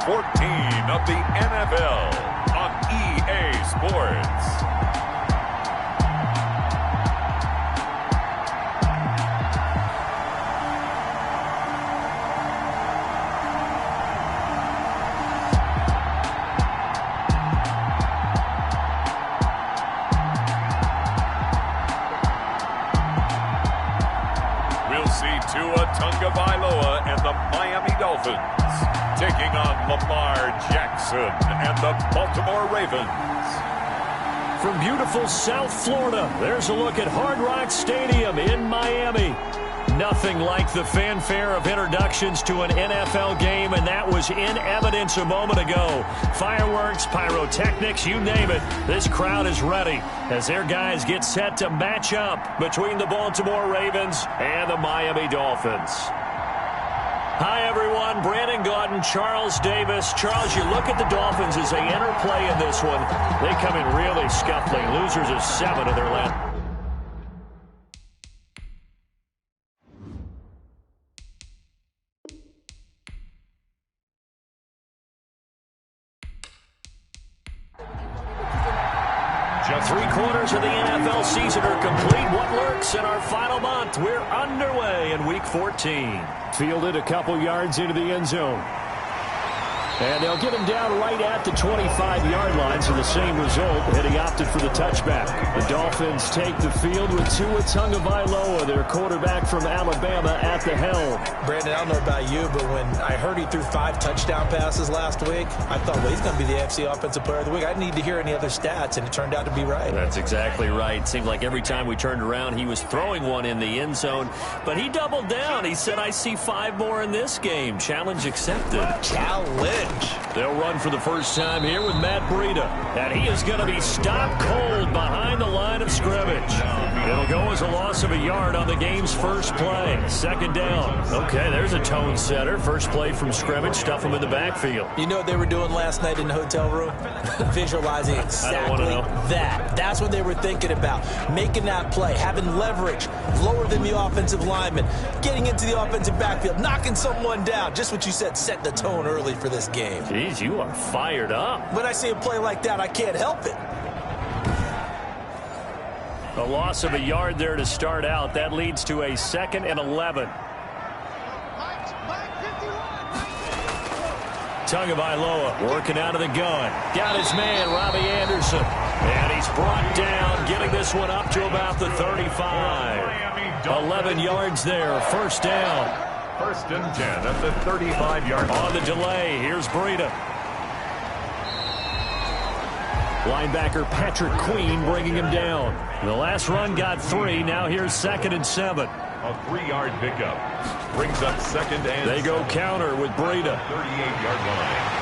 14 of the NFL on EA Sports. Tua Tagovailoa and the Miami Dolphins taking on Lamar Jackson and the Baltimore Ravens. From beautiful South Florida, there's a look at Hard Rock Stadium in Miami. Nothing like the fanfare of introductions to an NFL game, and that was in evidence a moment ago. Fireworks, pyrotechnics, you name it. This crowd is ready as their guys get set to match up between the Baltimore Ravens and the Miami Dolphins. Hi, everyone. Brandon Gaudin, Charles Davis. Charles, you look at the Dolphins as they enter play in this one. They come in really scuffling. Losers of 7 of their last. Just 3/4 of the NFL season are complete. What lurks in our final month? We're underway in Week 14. Fielded a couple yards into the end zone. And they'll get him down right at the 25-yard line, so the same result, and he opted for the touchback. The Dolphins take the field with Tua Tagovailoa, their quarterback from Alabama, at the helm. Brandon, I don't know about you, but when I heard he threw 5 touchdown passes last week, I thought, well, he's going to be the AFC Offensive Player of the Week. I didn't need to hear any other stats, and it turned out to be right. That's exactly right. It seemed like every time we turned around, he was throwing one in the end zone, but he doubled down. He said, I see 5 more in this game. Challenge accepted. Challenge. They'll run for the first time here with Matt Breida. And he is going to be stopped cold behind the line of scrimmage. It'll go as a loss of a yard on the game's first play. Second down. Okay, there's a tone setter. First play from scrimmage. Stuff him in the backfield. You know what they were doing last night in the hotel room? Visualizing exactly that. That's what they were thinking about. Making that play. Having leverage. Lower than the offensive lineman. Getting into the offensive backfield. Knocking someone down. Just what you said. Set the tone early for this game. Jeez, you are fired up. When I see a play like that, I can't help it. A loss of a yard there to start out. That leads to a 2nd and 11. Tagovailoa working out of the gun. Got his man, Robbie Anderson. And he's brought down, getting this one up to about the 35. 11 yards there, first down. 1st and 10 at the 35-yard line. On the delay, here's Breida. Linebacker Patrick Queen bringing him down. The last run got 3. Now here's 2nd and 7. A 3-yard pickup. Brings up 2nd and They go counter with Breida. 38-yard line.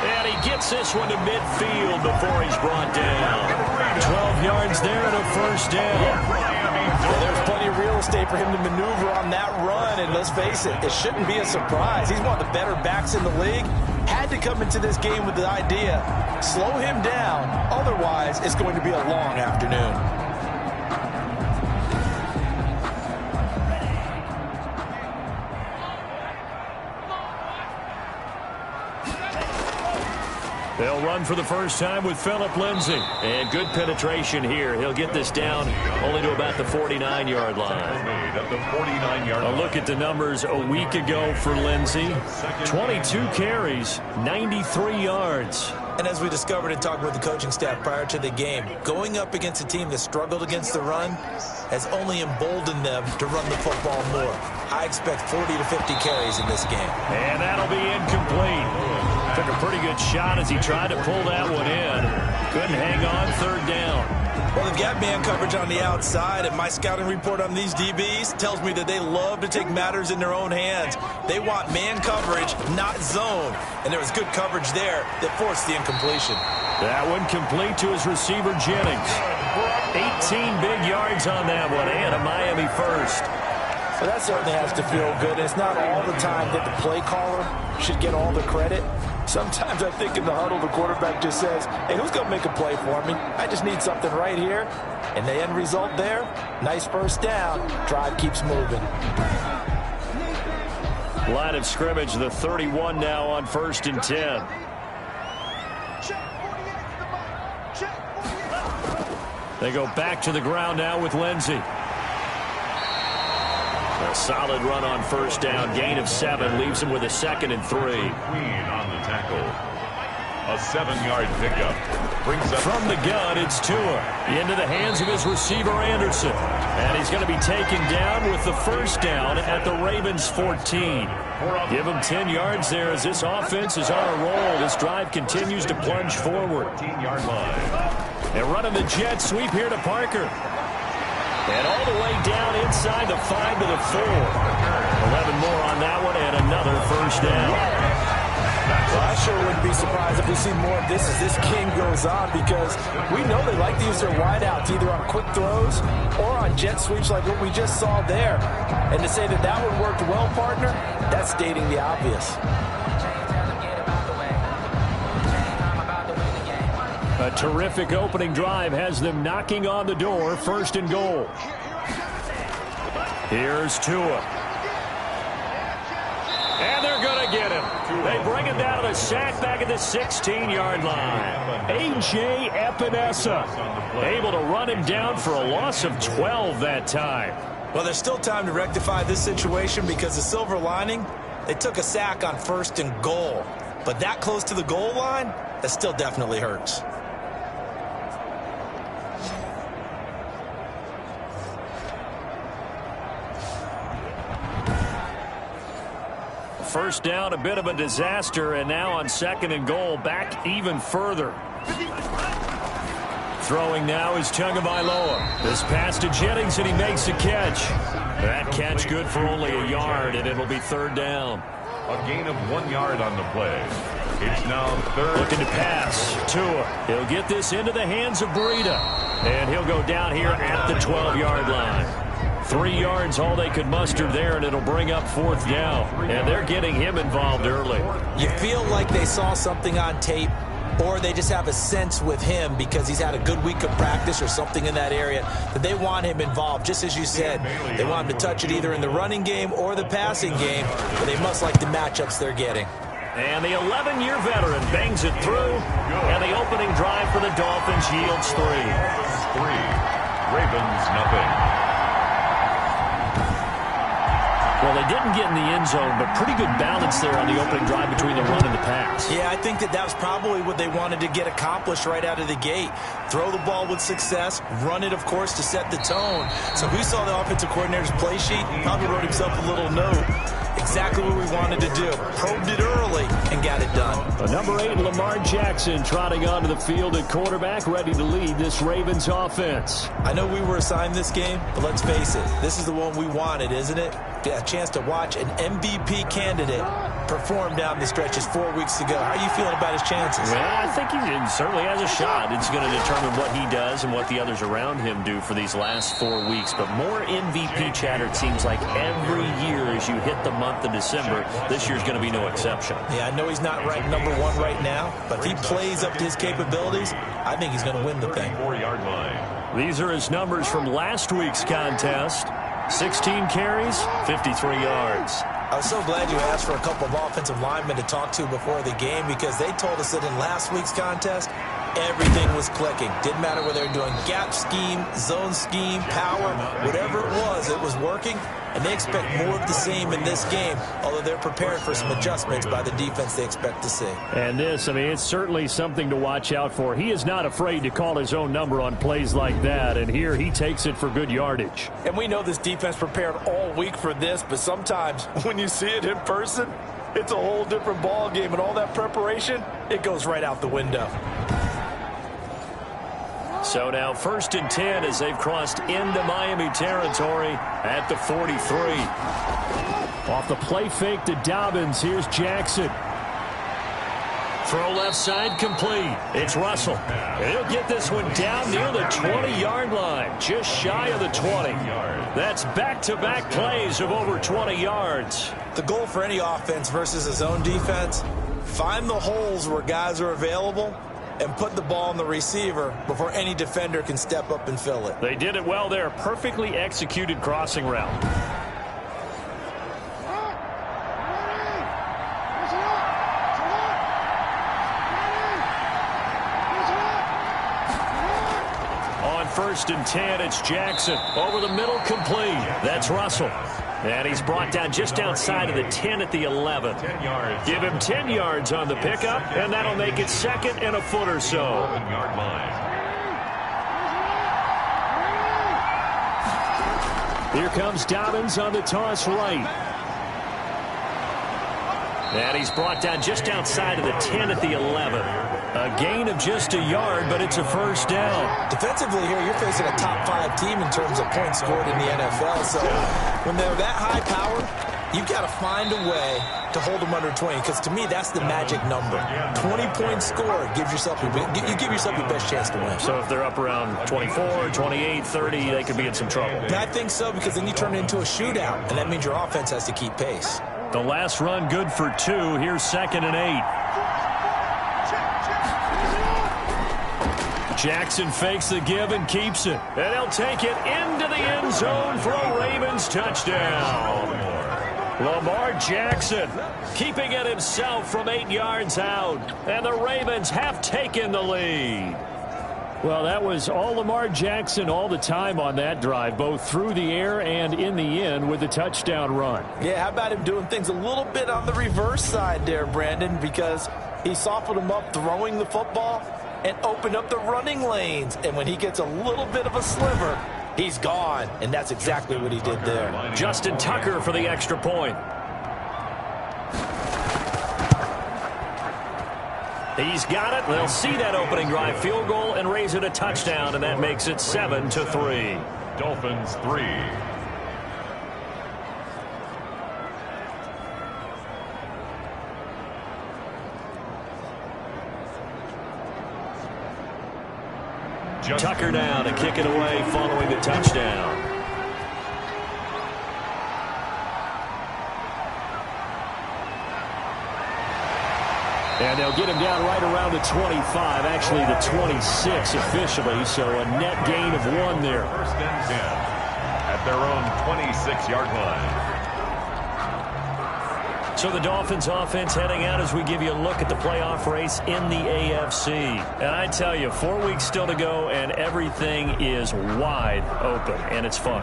And he gets this one to midfield before he's brought down. 12 yards there and a first down. Well, there's plenty of real estate for him to maneuver on that run, and let's face it, it shouldn't be a surprise. He's one of the better backs in the league. Had to come into this game with the idea, slow him down, otherwise it's going to be a long afternoon. They'll run for the first time with Phillip Lindsay. And good penetration here. He'll get this down only to about the 49-yard line. At the 49-yard line. A look at the numbers a week ago for Lindsay. 22 carries, 93 yards. And as we discovered in talking with the coaching staff prior to the game, going up against a team that struggled against the run has only emboldened them to run the football more. I expect 40 to 50 carries in this game. And that'll be incomplete. Took a pretty good shot as he tried to pull that one in. Couldn't hang on, 3rd down. Well, they've got man coverage on the outside, and my scouting report on these DBs tells me that they love to take matters in their own hands. They want man coverage, not zone. And there was good coverage there that forced the incompletion. That one complete to his receiver, Jennings. 18 big yards on that one, and a Miami first. So that certainly has to feel good. It's not all the time that the play caller should get all the credit. Sometimes I think in the huddle, the quarterback just says, hey, who's going to make a play for me? I just need something right here. And the end result there, nice first down. Drive keeps moving. Line of scrimmage, the 31 now on 1st and 10. They go back to the ground now with Lindsey. A solid run on 1st down. Gain of 7 leaves him with a 2nd and 3. Queen on the tackle. A 7-yard pickup. Brings up from the gun, it's Tua. Into the hands of his receiver, Anderson. And he's going to be taken down with the 1st down at the Ravens' 14. Give him 10 yards there as this offense is on a roll. This drive continues to plunge forward. 14-yard line. They're running the jet sweep here to Parker. And all the way down inside the 5 to the 4. 11 more on that one and another 1st down. Well, I sure wouldn't be surprised if we see more of this as this game goes on, because we know they like to use their wideouts either on quick throws or on jet sweeps like what we just saw there. And to say that that one worked well, partner, that's stating the obvious. A terrific opening drive has them knocking on the door. 1st and goal. Here's Tua. And they're going to get him. They bring him down to the sack back at the 16-yard line. A.J. Epinesa able to run him down for a loss of 12 that time. Well, there's still time to rectify this situation, because the silver lining, they took a sack on 1st and goal. But that close to the goal line, that still definitely hurts. First down, a bit of a disaster, and now on 2nd and goal, back even further. Throwing now is Tagovailoa. This pass to Jennings, and he makes the catch. That catch good for only a yard, and it'll be 3rd down. A gain of 1 yard on the play. It's now 3rd. Looking to pass. Tua. He'll get this into the hands of Breida. And he'll go down here at the 12-yard line. 3 yards, all they could muster there, and it'll bring up 4th down. And they're getting him involved early. You feel like they saw something on tape, or they just have a sense with him because he's had a good week of practice or something in that area that they want him involved. Just as you said, they want him to touch it either in the running game or the passing game, but they must like the matchups they're getting. And the 11-year veteran bangs it through, and the opening drive for the Dolphins yields 3. Ravens nothing. Well, they didn't get in the end zone, but pretty good balance there on the opening drive between the run and the pass. Yeah, I think that was probably what they wanted to get accomplished right out of the gate. Throw the ball with success, run it, of course, to set the tone. So we saw the offensive coordinator's play sheet. He probably wrote himself a little note. Exactly what we wanted to do. Probed it early and got it done. Number 8, Lamar Jackson, trotting onto the field at quarterback, ready to lead this Ravens offense. I know we were assigned this game, but let's face it, this is the one we wanted, isn't it? A chance to watch an MVP candidate perform down the stretches 4 weeks ago. How are you feeling about his chances? Well, I think he certainly has a shot. It's going to determine what he does and what the others around him do for these last 4 weeks. But more MVP chatter, it seems like, every year as you hit the month of December. This year's going to be no exception. Yeah, I know he's not ranked number 1 right now, but if he plays up to his capabilities, I think he's going to win the thing. 4-yard line. These are his numbers from last week's contest. 16 carries, 53 yards. I was so glad you asked for a couple of offensive linemen to talk to before the game, because they told us that in last week's contest, everything was clicking. Didn't matter whether they were doing gap scheme, zone scheme, power, whatever it was working. And they expect more of the same in this game, although they're prepared for some adjustments by the defense they expect to see. And this, I mean, it's certainly something to watch out for. He is not afraid to call his own number on plays like that, and here he takes it for good yardage. And we know this defense prepared all week for this, but sometimes when you see it in person, it's a whole different ball game, and all that preparation, it goes right out the window. So now 1st and 10 as they've crossed into Miami territory at the 43. Off the play fake to Dobbins. Here's Jackson. Throw left side complete. It's Russell. And he'll get this one down near the 20-yard line. Just shy of the 20. That's back-to-back plays of over 20 yards. The goal for any offense versus a zone defense, find the holes where guys are available and put the ball on the receiver before any defender can step up and fill it. They did it well there. Perfectly executed crossing route. 1st and 10. It's Jackson over the middle, complete. That's Russell. And he's brought down just outside of the 10 at the 11. Give him 10 yards on the pickup, and that'll make it 2nd and a foot or so. Here comes Dobbins on the toss right. And he's brought down just outside of the 10 at the 11. A gain of just a yard, but it's a 1st down. Defensively here, you're facing a top 5 team in terms of points scored in the NFL. So when they're that high power, you've got to find a way to hold them under 20. Because to me, that's the magic number. 20-point score gives yourself you give yourself your best chance to win. So if they're up around 24, 28, 30, they could be in some trouble. And I think so, because then you turn it into a shootout, and that means your offense has to keep pace. The last run good for 2. Here's 2nd and 8. Jackson fakes the give and keeps it. And he'll take it into the end zone for a Ravens touchdown. Lamar Jackson keeping it himself from 8 yards out. And the Ravens have taken the lead. Well, that was all Lamar Jackson all the time on that drive, both through the air and in the end with the touchdown run. Yeah, how about him doing things a little bit on the reverse side there, Brandon, because he softened him up throwing the football and opened up the running lanes. And when he gets a little bit of a sliver, he's gone. And that's exactly what he did there. Justin Tucker for the extra point. He's got it. They'll see that opening drive field goal and raise it a touchdown, and that makes it 7-3. Dolphins 3. Tucker down to kick it away following the touchdown. And they'll get him down right around the 25, actually the 26 officially, so a net gain of 1 there. 1st and 10 at their own 26-yard line. So the Dolphins offense heading out as we give you a look at the playoff race in the AFC. And I tell you, 4 weeks still to go, and everything is wide open, and it's fun.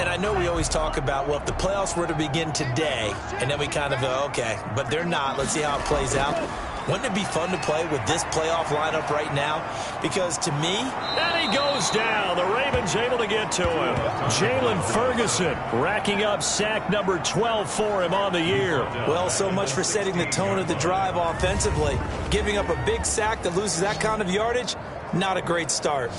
And I know we always talk about, well, if the playoffs were to begin today, and then we kind of go, okay, but they're not. Let's see how it plays out. Wouldn't it be fun to play with this playoff lineup right now? Because to me... And he goes down. The Ravens able to get to him. Jalen Ferguson racking up sack number 12 for him on the year. Well, so much for setting the tone of the drive offensively. Giving up a big sack that loses that kind of yardage, not a great start.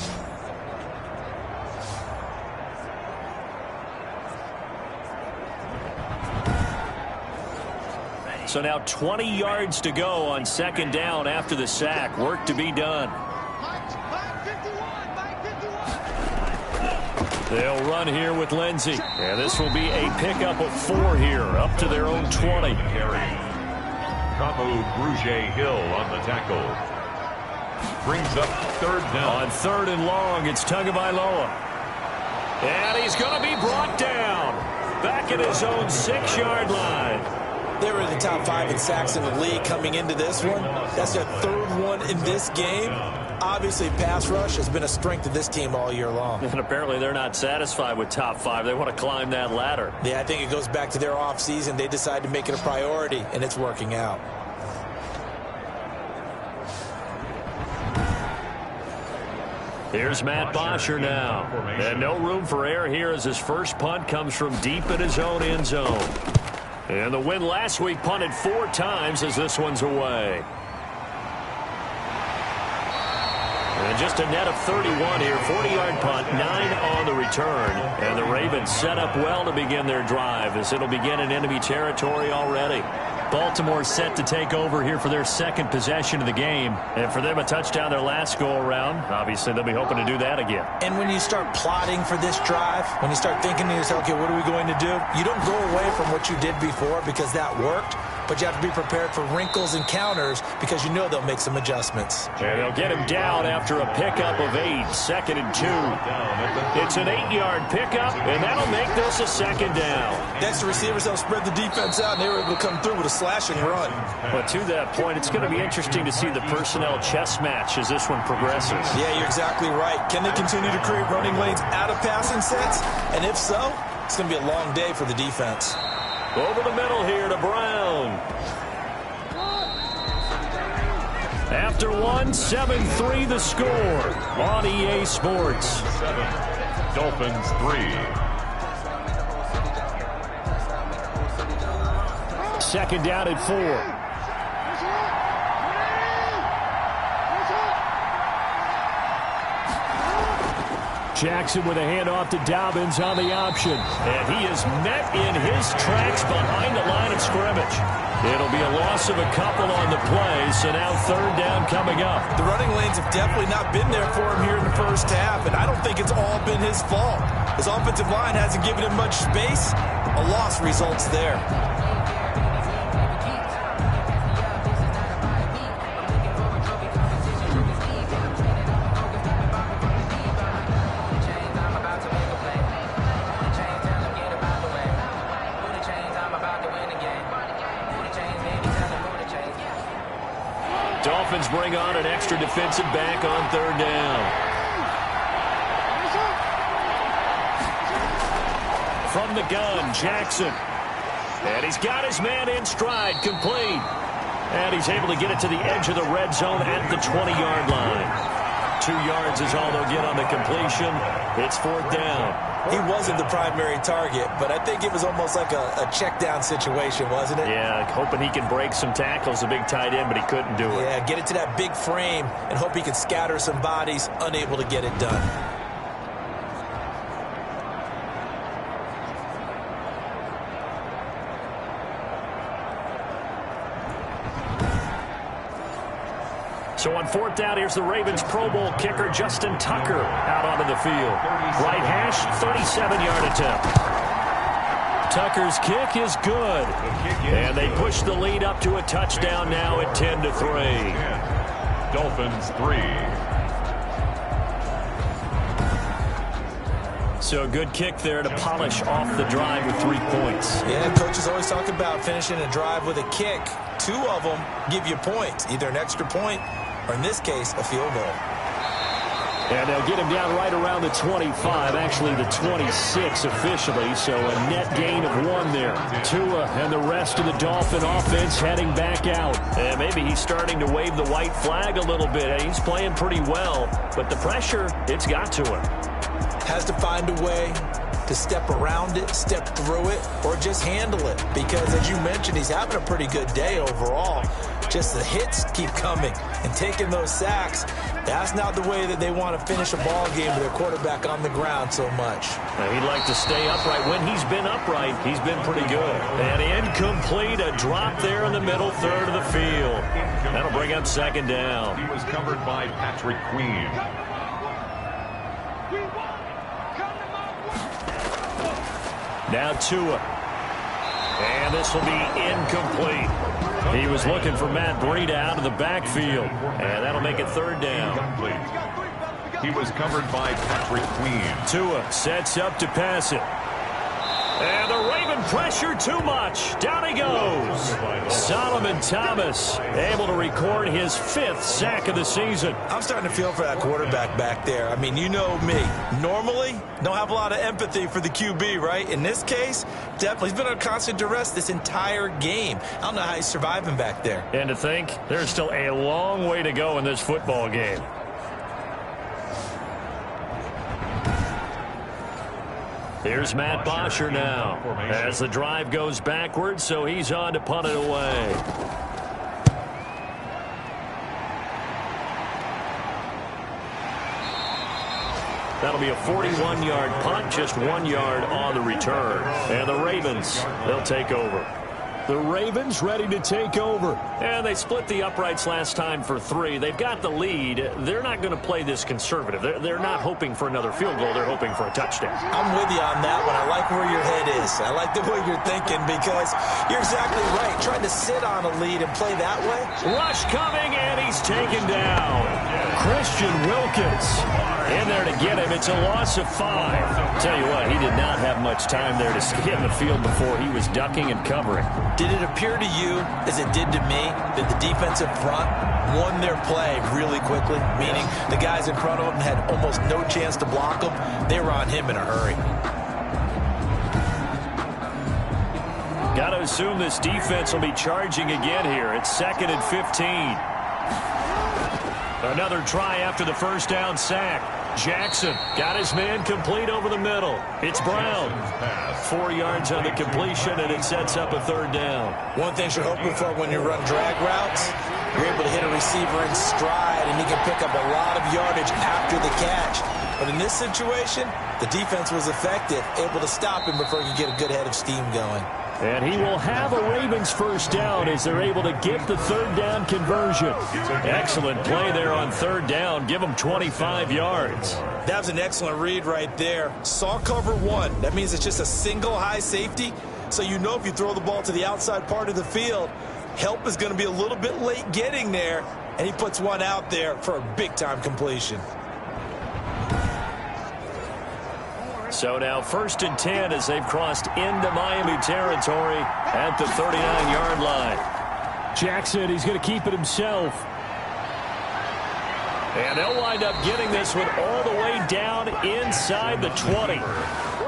So now 20 yards to go on 2nd down after the sack. Work to be done. They'll run here with Lindsey. And this will be a pickup of 4 here, up to their own 20. Kamu Grugier-Hill on the tackle. Brings up 3rd down. On 3rd and long, it's Tagovailoa. And he's going to be brought down. Back at his own 6-yard line. They were in the top 5 in sacks in the league coming into this one. That's their 3rd one in this game. Obviously, pass rush has been a strength of this team all year long. And apparently they're not satisfied with top 5. They want to climb that ladder. Yeah, I think it goes back to their offseason. They decided to make it a priority, and it's working out. Here's Matt Bosher now. And no room for error here as his first punt comes from deep in his own end zone. And the win last week punted 4 times as this one's away. And just a net of 31 here. 40-yard punt, 9 on the return. And the Ravens set up well to begin their drive as it'll begin in enemy territory already. Baltimore set to take over here for their 2nd possession of the game. And for them, a touchdown their last go-around. Obviously, they'll be hoping to do that again. And when you start plotting for this drive, when you start thinking to yourself, okay, what are we going to do? You don't go away from what you did before because that worked. but you have to be prepared for wrinkles and counters because you know they'll make some adjustments. And they'll get him down after a pickup of 8, 2nd and 2. It's an 8-yard pickup, and that'll make this a 2nd down. Next, the receivers help spread the defense out, and they were able to come through with a slashing run. But to that point, it's going to be interesting to see the personnel chess match as this one progresses. Yeah, you're exactly right. Can they continue to create running lanes out of passing sets? And if so, it's going to be a long day for the defense. Over the middle here to Brown. After 1, 7-3 the score on EA Sports. 7, Dolphins 3. 2nd down at 4. Jackson with a handoff to Dobbins on the option. And he is met in his tracks behind the line of scrimmage. It'll be a loss of a couple on the play, so now 3rd down coming up. The running lanes have definitely not been there for him here in the first half, and I don't think it's all been his fault. His offensive line hasn't given him much space. A loss results there. Dolphins bring on an extra defensive back on 3rd down. From the gun, Jackson. And he's got his man in stride, complete. And he's able to get it to the edge of the red zone at the 20-yard line. 2 yards is all they'll get on the completion. It's 4th down. He wasn't the primary target, but I think it was almost like a check down situation, wasn't it? Yeah, hoping he can break some tackles, a big tight end, but he couldn't do it. Yeah, get it to that big frame and hope he can scatter some bodies, unable to get it done. So on 4th down, here's the Ravens Pro Bowl kicker Justin Tucker out onto the field. Right hash, 37-yard attempt. Tucker's kick is good. And they push the lead up to a touchdown now at 10-3. Dolphins 3. So a good kick there to polish off the drive with 3 points. Yeah, coaches always talk about finishing a drive with a kick. 2 of them give you points, either an extra point or, in this case, a field goal. And they'll get him down right around the 25, actually the 26 officially, so a net gain of 1 there. Tua and the rest of the Dolphin offense heading back out. And maybe he's starting to wave the white flag a little bit. He's playing pretty well, but the pressure, it's got to him. Has to find a way to step around it, step through it, or just handle it. Because, as you mentioned, he's having a pretty good day overall. Just the hits keep coming and taking those sacks. That's not the way that they want to finish a ball game with their quarterback on the ground so much. He'd like to stay upright. When he's been upright, he's been pretty good. And incomplete, a drop there in the middle third of the field. That'll bring up 2nd down. He was covered by Patrick Queen. Now Tua. And this will be incomplete. He was looking for Matt Breida out of the backfield. And that'll make it 3rd down. He was covered by Patrick Queen. Tua sets up to pass it. And the Raven pressure too much. Down he goes. Solomon Thomas able to record his 5th sack of the season. I'm starting to feel for that quarterback back there. I mean, you know me. Normally, don't have a lot of empathy for the QB, right? In this case, definitely. He's been on constant duress this entire game. I don't know how he's surviving back there. And to think, there's still a long way to go in this football game. Here's Matt Bosher now as the drive goes backwards, so he's on to punt it away. That'll be a 41-yard punt, just 1 yard on the return. And the Ravens, they'll take over. The Ravens ready to take over. And they split the uprights last time for 3. They've got the lead. They're not going to play this conservative. They're not hoping for another field goal. They're hoping for a touchdown. I'm with you on that one. I like where your head is. I like the way you're thinking because you're exactly right. Trying to sit on a lead and play that way. Rush coming, and he's taken down. Christian Wilkins in there to get him. It's a loss of 5. Tell you what, he did not have much time there to scan the field before he was ducking and covering. Did it appear to you, as it did to me, that the defensive front won their play really quickly? Meaning the guys in front of them had almost no chance to block him. They were on him in a hurry. Got to assume this defense will be charging again here. It's 2nd and 15. Another try after the first down sack. Jackson got his man complete over the middle. It's Brown. 4 yards on the completion, and it sets up a 3rd down. One thing you're hoping for when you run drag routes, you're able to hit a receiver in stride, and he can pick up a lot of yardage after the catch. But in this situation, the defense was effective, able to stop him before he could get a good head of steam going. And he will have a Ravens first down as they're able to get the 3rd down conversion. Excellent play there on 3rd down. Give them 25 yards. That was an excellent read right there. Saw cover 1. That means it's just a single high safety. So you know if you throw the ball to the outside part of the field, help is going to be a little bit late getting there. And he puts one out there for a big-time completion. So now 1st and 10 as they've crossed into Miami territory at the 39-yard line. Jackson, he's going to keep it himself. And they'll wind up getting this one all the way down inside the 20.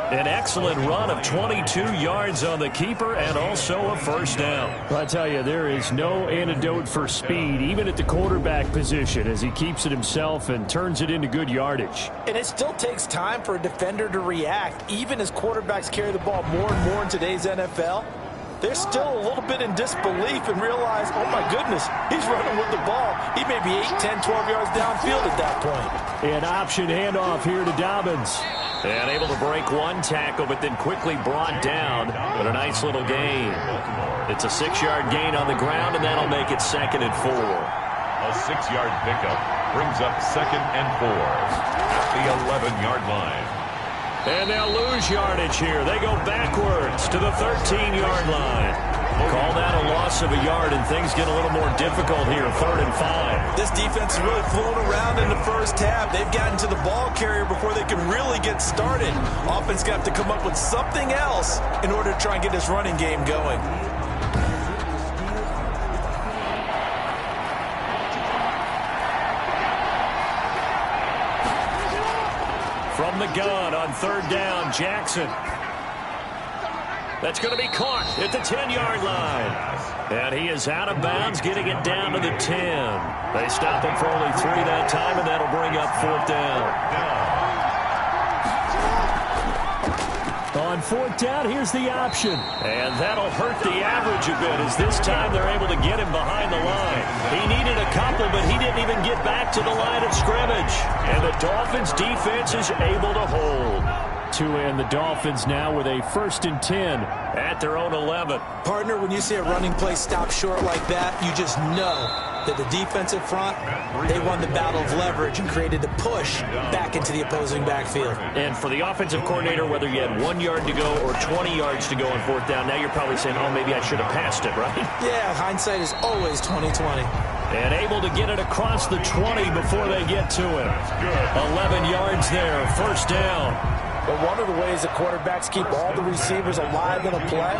An excellent run of 22 yards on the keeper and also a first down. Well, I tell you, there is no antidote for speed, even at the quarterback position, as he keeps it himself and turns it into good yardage. And it still takes time for a defender to react. Even as quarterbacks carry the ball more and more in today's NFL, they're still a little bit in disbelief and realize, oh my goodness, he's running with the ball. He may be 8, 10, 12 yards downfield at that point. An option handoff here to Dobbins. And able to break one tackle, but then quickly brought down. But a nice little gain. It's a 6-yard gain on the ground, and that'll make it 2nd and 4. A 6-yard pickup brings up 2nd and 4 at the 11-yard line. And they'll lose yardage here. They go backwards to the 13-yard line. Call that a loss of a yard, and things get a little more difficult here, 3rd and 5. This defense is really flown around in the first half. They've gotten to the ball carrier before they can really get started. Offense got to come up with something else in order to try and get this running game going. From the gun on 3rd down, Jackson. That's going to be caught at the 10-yard line. And he is out of bounds, getting it down to the 10. They stop him for only 3 that time, and that'll bring up 4th down. On 4th down, here's the option. And that'll hurt the average a bit, as this time they're able to get him behind the line. He needed a couple, but he didn't even get back to the line of scrimmage. And the Dolphins defense is able to hold. And the Dolphins now with a 1st and 10 at their own 11. Partner, when you see a running play stop short like that, you just know that the defensive front, they won the battle of leverage and created the push back into the opposing backfield. And for the offensive coordinator, whether you had 1 yard to go or 20 yards to go on 4th down, now you're probably saying, oh, maybe I should have passed it, right? Yeah, hindsight is always 20/20. And able to get it across the 20 before they get to it. 11 yards there, 1st down. But one of the ways that quarterbacks keep all the receivers alive in a play,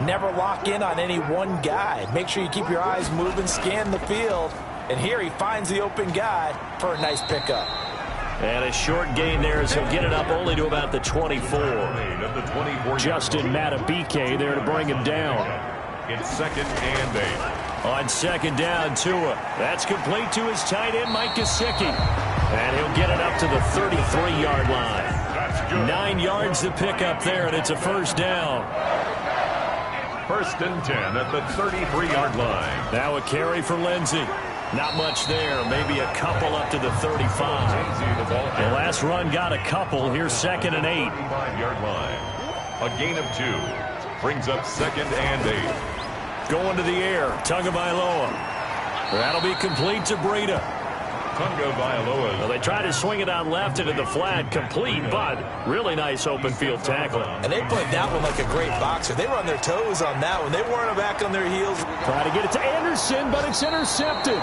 never lock in on any one guy. Make sure you keep your eyes moving, scan the field. And here he finds the open guy for a nice pickup. And a short gain there as he'll get it up only to about the 24. Justin Matabike there to bring him down. It's 2nd and 8. On 2nd down, Tua. That's complete to his tight end, Mike Gesicki. And he'll get it up to the 33-yard line. 9 yards to pick up there, and it's a 1st down. 1st and 10 at the 33-yard line. Now a carry for Lindsey. Not much there, maybe a couple up to the 35. The last run got a couple. Here's 2nd and 8. 35-yard line. A gain of 2 brings up 2nd and 8. going to the air. Tagovailoa. That'll be complete to Breida. Tagovailoa. Well, they try to swing it out left into the flat, complete, but really nice open field tackling. And they played that one like a great boxer. They were on their toes on that one. They weren't back on their heels. Try to get it to Anderson, but it's intercepted.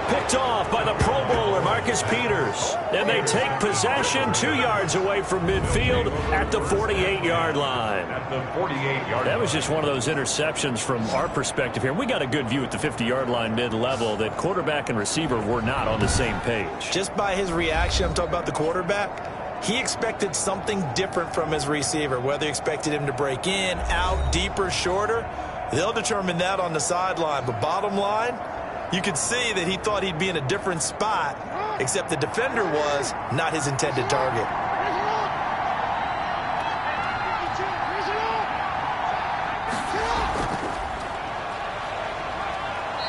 Picked off by the Pro Bowler, Marcus Peters. And they take possession 2 yards away from midfield at the 48-yard line. At the 48-yard. That was just one of those interceptions from our perspective here. We got a good view at the 50-yard line mid-level that quarterback and receiver were not on the same page. Just by his reaction, I'm talking about the quarterback, he expected something different from his receiver. Whether he expected him to break in, out, deeper, shorter, they'll determine that on the sideline. But bottom line, you could see that he thought he'd be in a different spot, except the defender was not his intended target.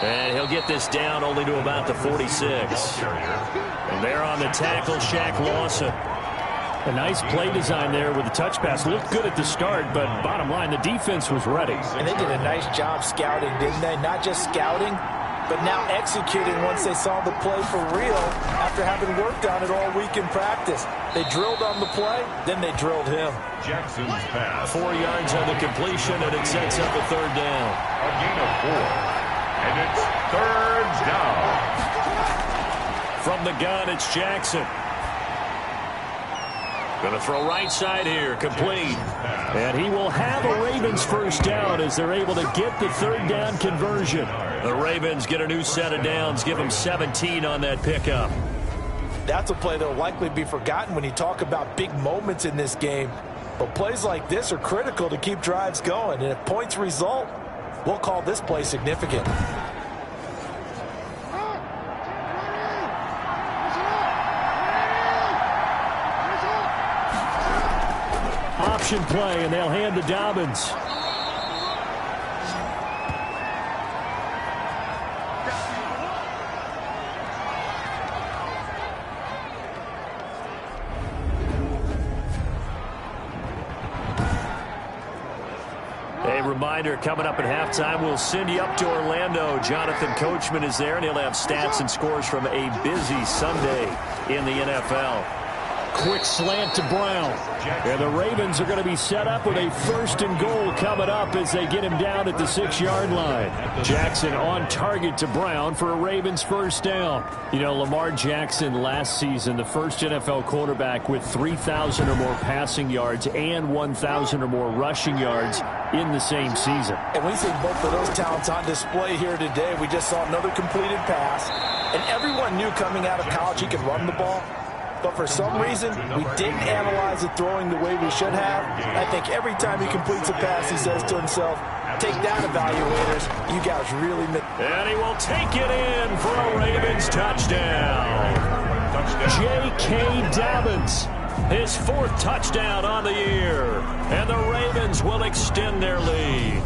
And he'll get this down only to about the 46. And there on the tackle, Shaq Lawson. A nice play design there with the touch pass. Looked good at the start, but bottom line, the defense was ready. And they did a nice job scouting, didn't they? Not just scouting, but now executing once they saw the play for real after having worked on it all week in practice. They drilled on the play, then they drilled him. Jackson's pass. 4 yards on the completion, and it sets up a third down. A gain of 4. And it's third down. From the gun, it's Jackson. Going to throw right side here, complete. And he will have a Ravens first down as they're able to get the third down conversion. The Ravens get a new set of downs, give them 17 on that pickup. That's a play that will likely be forgotten when you talk about big moments in this game. But plays like this are critical to keep drives going. And if points result, we'll call this play significant. Option play, and they'll hand to Dobbins. A reminder, coming up at halftime, we'll send you up to Orlando. Jonathan Coachman is there, and he'll have stats and scores from a busy Sunday in the NFL. Quick slant to Brown. And the Ravens are going to be set up with a 1st and goal coming up as they get him down at the 6-yard line. Jackson on target to Brown for a Ravens first down. You know, Lamar Jackson last season, the first NFL quarterback with 3,000 or more passing yards and 1,000 or more rushing yards in the same season. And we see both of those talents on display here today. We just saw another completed pass. And everyone knew coming out of college he could run the ball. But for some reason, we didn't analyze it throwing the way we should have. I think every time he completes a pass, he says to himself, take that, evaluators. You guys really missed. And he will take it in for a Ravens touchdown. J.K. Dobbins, his 4th touchdown on the year. And the Ravens will extend their lead.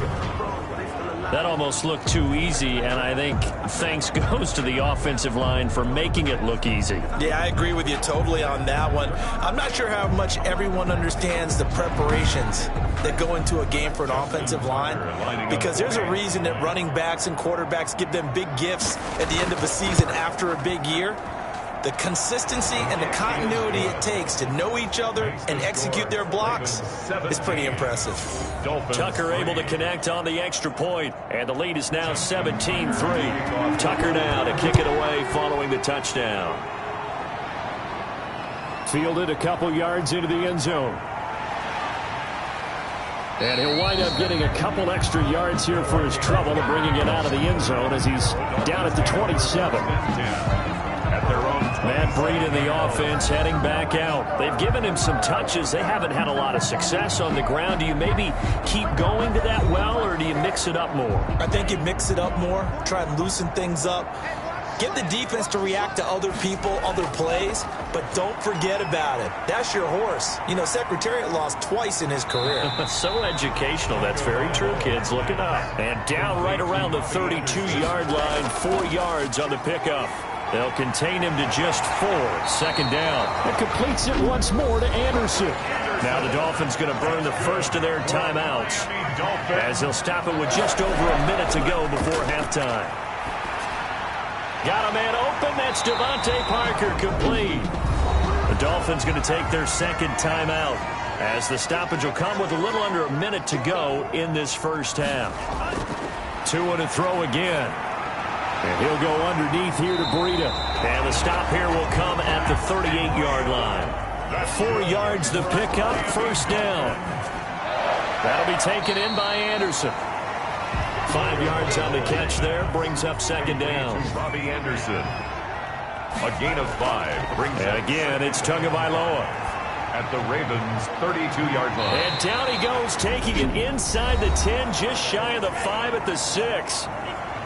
That almost looked too easy, and I think thanks goes to the offensive line for making it look easy. Yeah, I agree with you totally on that one. I'm not sure how much everyone understands the preparations that go into a game for an offensive line, because there's a reason that running backs and quarterbacks give them big gifts at the end of a season after a big year. The consistency and the continuity it takes to know each other and execute their blocks is pretty impressive. Tucker able to connect on the extra point, and the lead is now 17-3. Tucker now to kick it away following the touchdown. Fielded a couple yards into the end zone. And he'll wind up getting a couple extra yards here for his trouble and bringing it out of the end zone as he's down at the 27. Matt Breida in the offense heading back out. They've given him some touches. They haven't had a lot of success on the ground. Do you maybe keep going to that well, or do you mix it up more? I think you mix it up more, try and loosen things up. Get the defense to react to other people, other plays, but don't forget about it. That's your horse. You know, Secretariat lost twice in his career. So educational. That's very true, kids. Look it up. And down right around the 32-yard line, 4 yards on the pickup. They'll contain him to just 4. 2nd down. It completes it once more to Anderson. Now the Dolphins going to burn the first of their timeouts as they'll stop it with just over a minute to go before halftime. Got a man open. That's Devontae Parker, complete. The Dolphins going to take their second timeout as the stoppage will come with a little under a minute to go in this first half. 2 and a throw again. And he'll go underneath here to Breida. And the stop here will come at the 38-yard line. 4 yards the pickup, first down. That'll be taken in by Anderson. 5 yards on the catch there, brings up second down. Robbie Anderson. A gain of 5 brings and again, it's Tagovailoa at the Ravens' 32-yard line. And down he goes, taking it inside the 10, just shy of the 5 at the 6.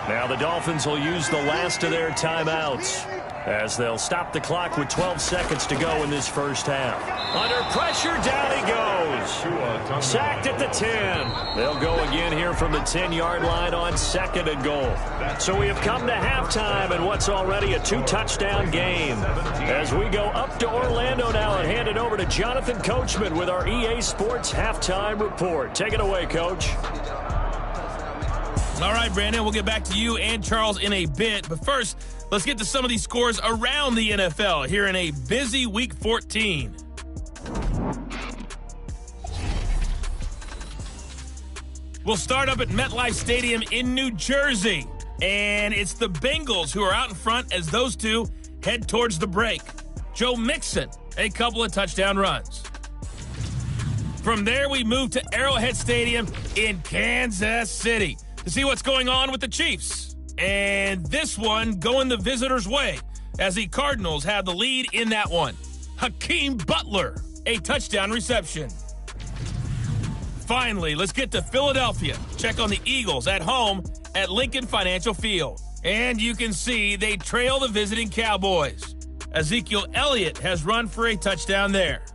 Now the Dolphins will use the last of their timeouts as they'll stop the clock with 12 seconds to go in this first half. Under pressure, down he goes. Sacked at the 10. They'll go again here from the 10-yard line on second and goal. So we have come to halftime in what's already a 2-touchdown game. As we go up to Orlando now and hand it over to Jonathan Coachman with our EA Sports Halftime Report. Take it away, Coach. All right, Brandon, we'll get back to you and Charles in a bit. But first, let's get to some of these scores around the NFL here in a busy Week 14. We'll start up at MetLife Stadium in New Jersey. And it's the Bengals who are out in front as those two head towards the break. Joe Mixon, a couple of touchdown runs. From there, we move to Arrowhead Stadium in Kansas City to see what's going on with the Chiefs. And this one going the visitors' way as the Cardinals have the lead in that one. Hakeem Butler, a touchdown reception. Finally, let's get to Philadelphia. Check on the Eagles at home at Lincoln Financial Field. And you can see they trail the visiting Cowboys. Ezekiel Elliott has run for a touchdown there.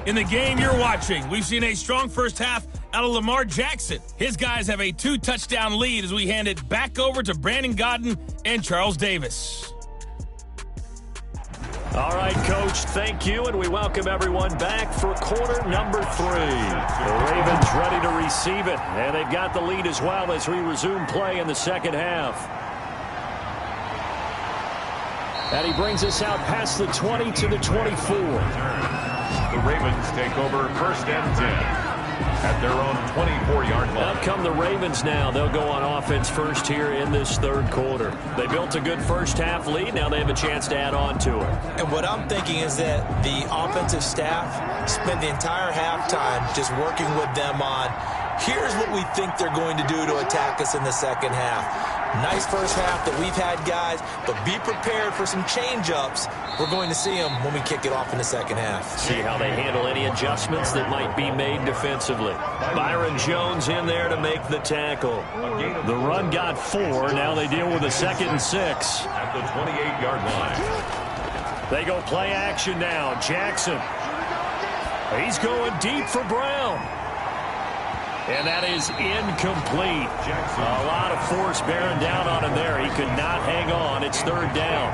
In the game you're watching, we've seen a strong first half out of Lamar Jackson. His guys have a 2-touchdown lead as we hand it back over to Brandon Gaudin and Charles Davis. All right, Coach, thank you, and we welcome everyone back for quarter number 3. The Ravens ready to receive it, and they've got the lead as well as we resume play in the second half. And he brings us out past the 20 to the 24. The Ravens take over first and 10. At their own 24-yard line. Up come the Ravens now. They'll go on offense first here in this third quarter. They built a good first-half lead. Now they have a chance to add on to it. And what I'm thinking is that the offensive staff spent the entire halftime just working with them on, here's what we think they're going to do to attack us in the second half. Nice first half that we've had, guys, but be prepared for some change-ups. We're going to see them when we kick it off in the second half. See how they handle any adjustments that might be made defensively. Byron Jones in there to make the tackle. The run got 4. Now they deal with a 2nd and 6. At the 28-yard line. They go play action now. Jackson. He's going deep for Brown. And that is incomplete. A lot of force bearing down on him there. He could not hang on. It's third down.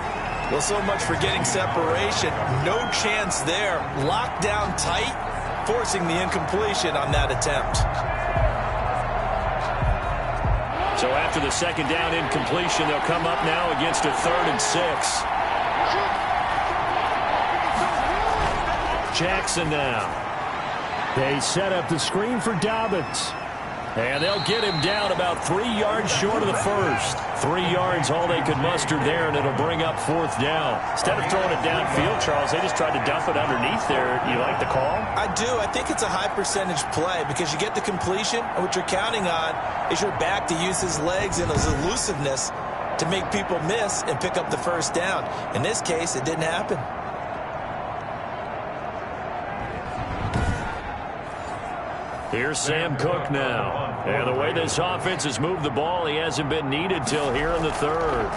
Well, so much for getting separation. No chance there. Locked down tight, forcing the incompletion on that attempt. So after the second down incompletion, they'll come up now against a 3rd and 6. Jackson now. They set up the screen for Dobbins. And they'll get him down about 3 yards short of the first. 3 yards, all they could muster there, and it'll bring up 4th down. Instead of throwing it downfield, Charles, they just tried to dump it underneath there. You like the call? I do. I think it's a high-percentage play because you get the completion, and what you're counting on is your back to use his legs and his elusiveness to make people miss and pick up the first down. In this case, it didn't happen. Here's Sam Cook now. And the way this offense has moved the ball, he hasn't been needed till here in the third.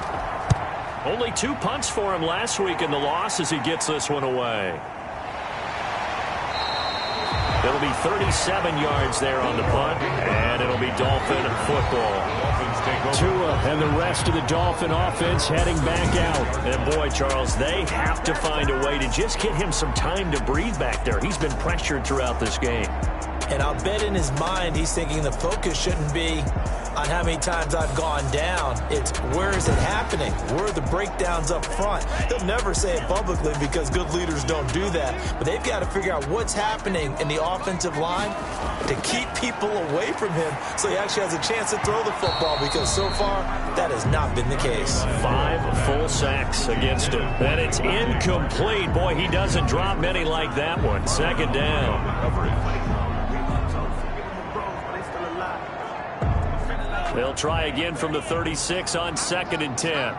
Only 2 punts for him last week in the loss as he gets this one away. It'll be 37 yards there on the punt, and it'll be Dolphin football. Tua and the rest of the Dolphin offense heading back out. And boy, Charles, they have to find a way to just get him some time to breathe back there. He's been pressured throughout this game. And I'll bet in his mind he's thinking the focus shouldn't be on how many times I've gone down. It's where is it happening? Where are the breakdowns up front? He'll never say it publicly because good leaders don't do that. But they've got to figure out what's happening in the offensive line to keep people away from him so he actually has a chance to throw the football, because so far that has not been the case. 5 full sacks against him. And it's incomplete. Boy, he doesn't drop many like that one. Second down. They'll try again from the 36 on 2nd and 10.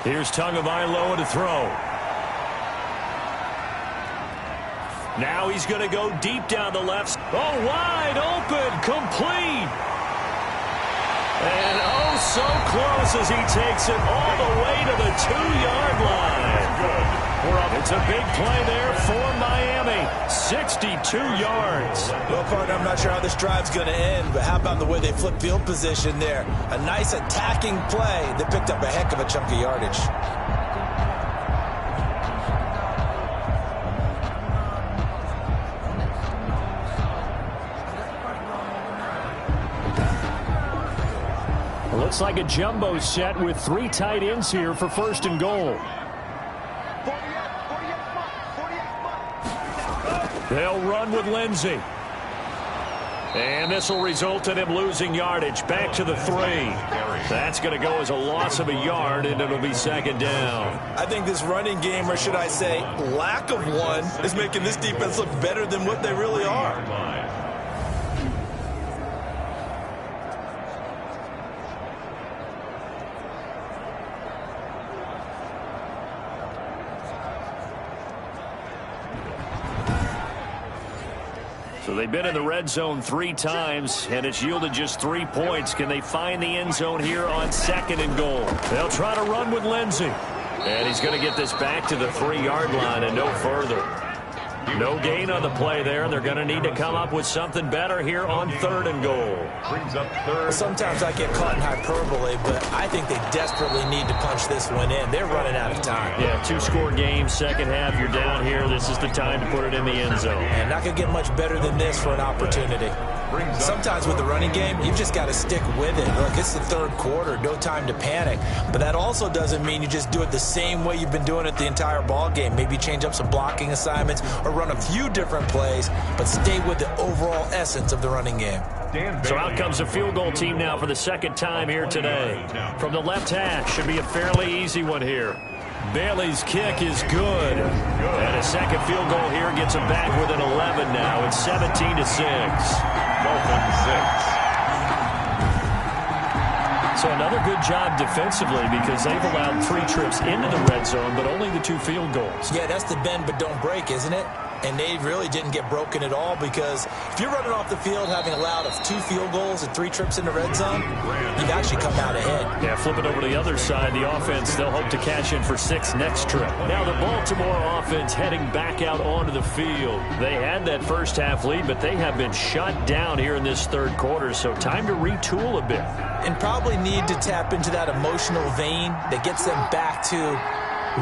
Here's Tagovailoa to throw. Now he's going to go deep down the left. Oh, wide open, complete. And oh, so close as he takes it all the way to the 2-yard line. It's a big play there for Miami. 62 yards. Well, partner, I'm not sure how this drive's going to end, but how about the way they flip field position there? A nice attacking play that picked up a heck of a chunk of yardage. Looks like a jumbo set with 3 tight ends here for 1st and goal. They'll run with Lindsey. And this will result in him losing yardage. Back to the 3. That's going to go as a loss of a yard, and it'll be 2nd down. I think this running game, or should I say lack of one, is making this defense look better than what they really are. So they've been in the red zone 3 times, and it's yielded just 3 points. Can they find the end zone here on 2nd and goal? They'll try to run with Lindsey. And he's going to get this back to the 3-yard line and no further. No gain on the play there, and they're going to need to come up with something better here on 3rd and goal. Sometimes I get caught in hyperbole, but I think they desperately need to punch this one in. They're running out of time. Yeah, 2-score game, second half, you're down here. This is the time to put it in the end zone. And not going to get much better than this for an opportunity. Sometimes with the running game, you've just got to stick with it. Look, it's the 3rd quarter, no time to panic. But that also doesn't mean you just do it the same way you've been doing it the entire ball game. Maybe change up some blocking assignments or run a few different plays, but stay with the overall essence of the running game. So out comes the field goal team now for the 2nd time here today. From the left hash, should be a fairly easy one here. Bailey's kick is good. And a 2nd field goal here gets them back within 11 now. It's 17-6. So another good job defensively, because they've allowed 3 trips into the red zone, but only the 2 field goals. Yeah, that's the bend but don't break, isn't it? And they really didn't get broken at all, because if you're running off the field having allowed 2 field goals and 3 trips in the red zone, you've actually come out ahead. Yeah, flip it over to the other side. The offense, they'll hope to cash in for 6 next trip. Now the Baltimore offense heading back out onto the field. They had that first half lead, but they have been shut down here in this 3rd quarter, so time to retool a bit. And probably need to tap into that emotional vein that gets them back to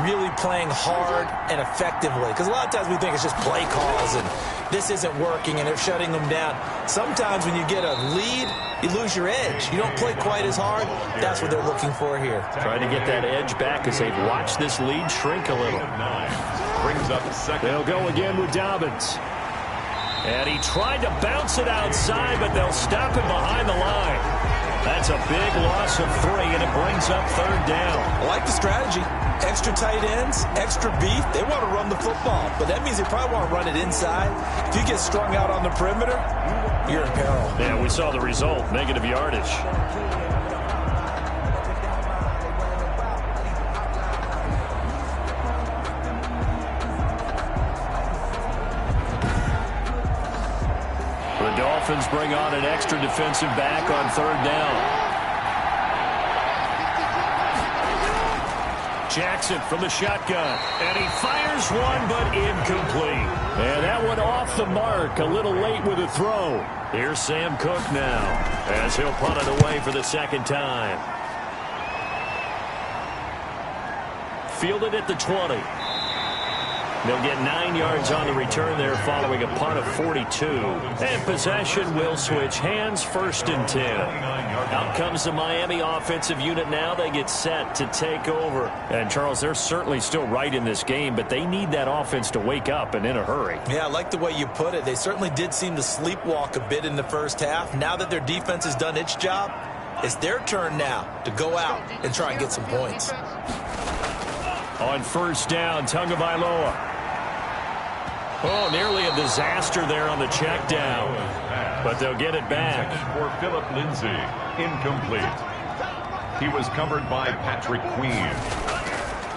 really playing hard and effectively. Because a lot of times we think it's just play calls and this isn't working and they're shutting them down. Sometimes when you get a lead, you lose your edge. You don't play quite as hard. That's what they're looking for here. Trying to get that edge back as they've watched this lead shrink a little. Brings up 2nd. They'll go again with Dobbins. And he tried to bounce it outside, but they'll stop him behind the line. That's a big loss of 3, and it brings up 3rd down. I like the strategy. Extra tight ends, extra beef. They want to run the football, but that means they probably want to run it inside. If you get strung out on the perimeter, you're in peril. Yeah, we saw the result, negative yardage. The Dolphins bring on an extra defensive back on 3rd down. Jackson from the shotgun. And he fires one, but incomplete. And that one off the mark. A little late with the throw. Here's Sam Cook now as he'll punt it away for the second time. Fielded at the 20. They'll get 9 yards on the return there following a punt of 42. And possession will switch hands, 1st and 10. Out comes the Miami offensive unit now. They get set to take over. And, Charles, they're certainly still right in this game, but they need that offense to wake up and in a hurry. Yeah, I like the way you put it. They certainly did seem to sleepwalk a bit in the first half. Now that their defense has done its job, it's their turn now to go out and try and get some points. On 1st down, Tagovailoa. Oh, nearly a disaster there on the check down. But they'll get it back. For Philip Lindsay, incomplete. He was covered by Patrick Queen.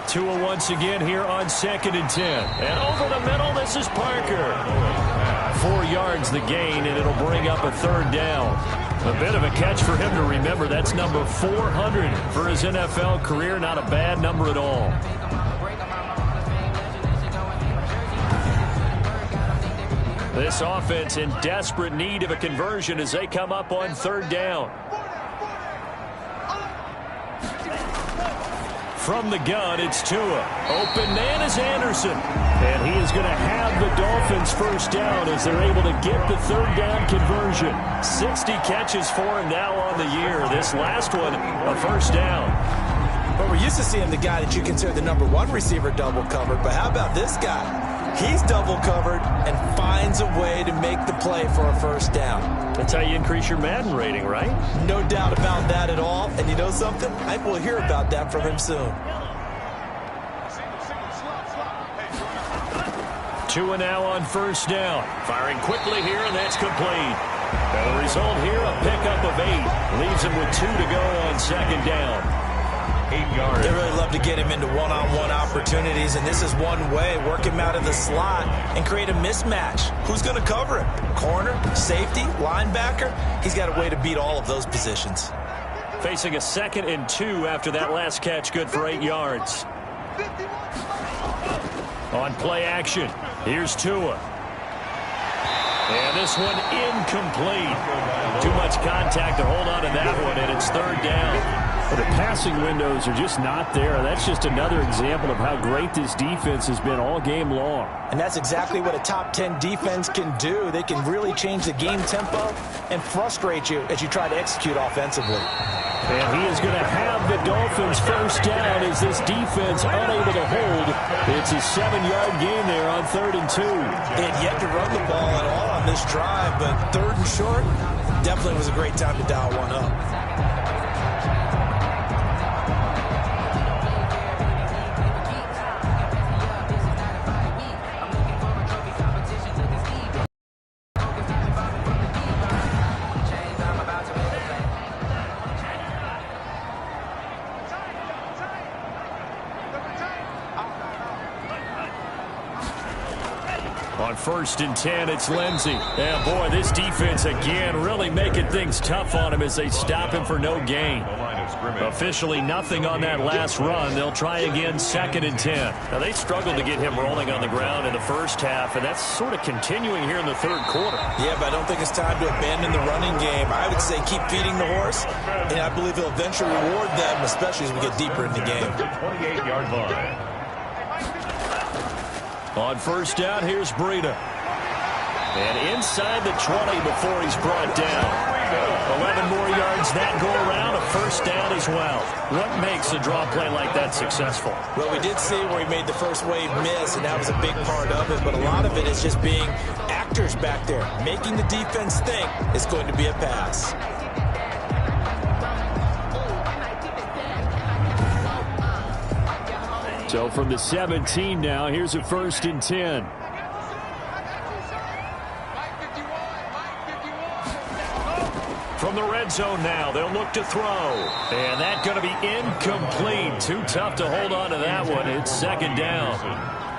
Tua once again here on 2nd and 10. And over the middle, this is Parker. 4 yards the gain, and it'll bring up a 3rd down. A bit of a catch for him to remember. That's number 400 for his NFL career. Not a bad number at all. This offense in desperate need of a conversion as they come up on 3rd down. From the gun, it's Tua. Open man is Anderson. And he is going to have the Dolphins 1st down as they're able to get the 3rd down conversion. 60 catches for him now on the year. This last one, a 1st down. Well, we're used to seeing the guy that you consider the number 1 receiver double covered, but how about this guy? He's double covered and finds a way to make the play for a 1st down. That's how you increase your Madden rating, right? No doubt about that at all. And you know something? I will hear about that from him soon. Tua now on 1st down. Firing quickly here, and that's complete. And the result here, a pickup of 8. Leaves him with 2 to go on 2nd down. 8 yards. They really love to get him into one-on-one opportunities, and this is one way. Work him out of the slot and create a mismatch. Who's going to cover him? Corner, safety, linebacker? He's got a way to beat all of those positions. Facing a 2nd and 2 after that last catch, good for 8 yards. On play action, here's Tua. And this one incomplete. Too much contact to hold on to that one, and it's 3rd down. Well, the passing windows are just not there. That's just another example of how great this defense has been all game long. And that's exactly what a top 10 defense can do. They can really change the game tempo and frustrate you as you try to execute offensively. And he is going to have the Dolphins 1st down as this defense unable to hold. It's a 7-yard gain there on 3rd and 2. They had yet to run the ball at all on this drive, but 3rd and short definitely was a great time to dial one up. On 1st and 10, it's Lindsay. And boy, this defense again really making things tough on him as they stop him for no gain. Officially nothing on that last run. They'll try again 2nd and 10. Now, they struggled to get him rolling on the ground in the first half, and that's sort of continuing here in the 3rd quarter. Yeah, but I don't think it's time to abandon the running game. I would say keep feeding the horse, and I believe he'll eventually reward them, especially as we get deeper in the game. 28-yard line. On 1st down, here's Breida. And inside the 20 before he's brought down. 11 more yards that go around, a 1st down as well. What makes a draw play like that successful? Well, we did see where he made the first wave miss, and that was a big part of it. But a lot of it is just being actors back there, making the defense think it's going to be a pass. So from the 17 now, here's a 1st and 10. From the red zone now, they'll look to throw. And that's going to be incomplete. Too tough to hold on to that one. It's 2nd down.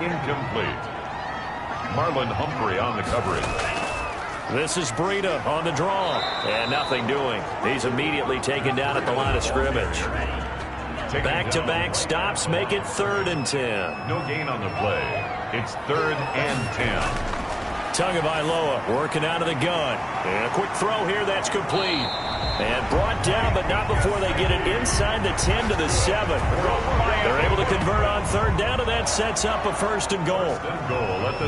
Incomplete. Marlon Humphrey on the coverage. This is Breida on the draw. And nothing doing. He's immediately taken down at the line of scrimmage. Back-to-back stops make it 3rd and 10. No gain on the play. It's 3rd and 10. Tagovailoa working out of the gun. And a quick throw here that's complete. And brought down, but not before they get it inside the 10 to the 7. They're able to convert on 3rd down, and that sets up a 1st and goal.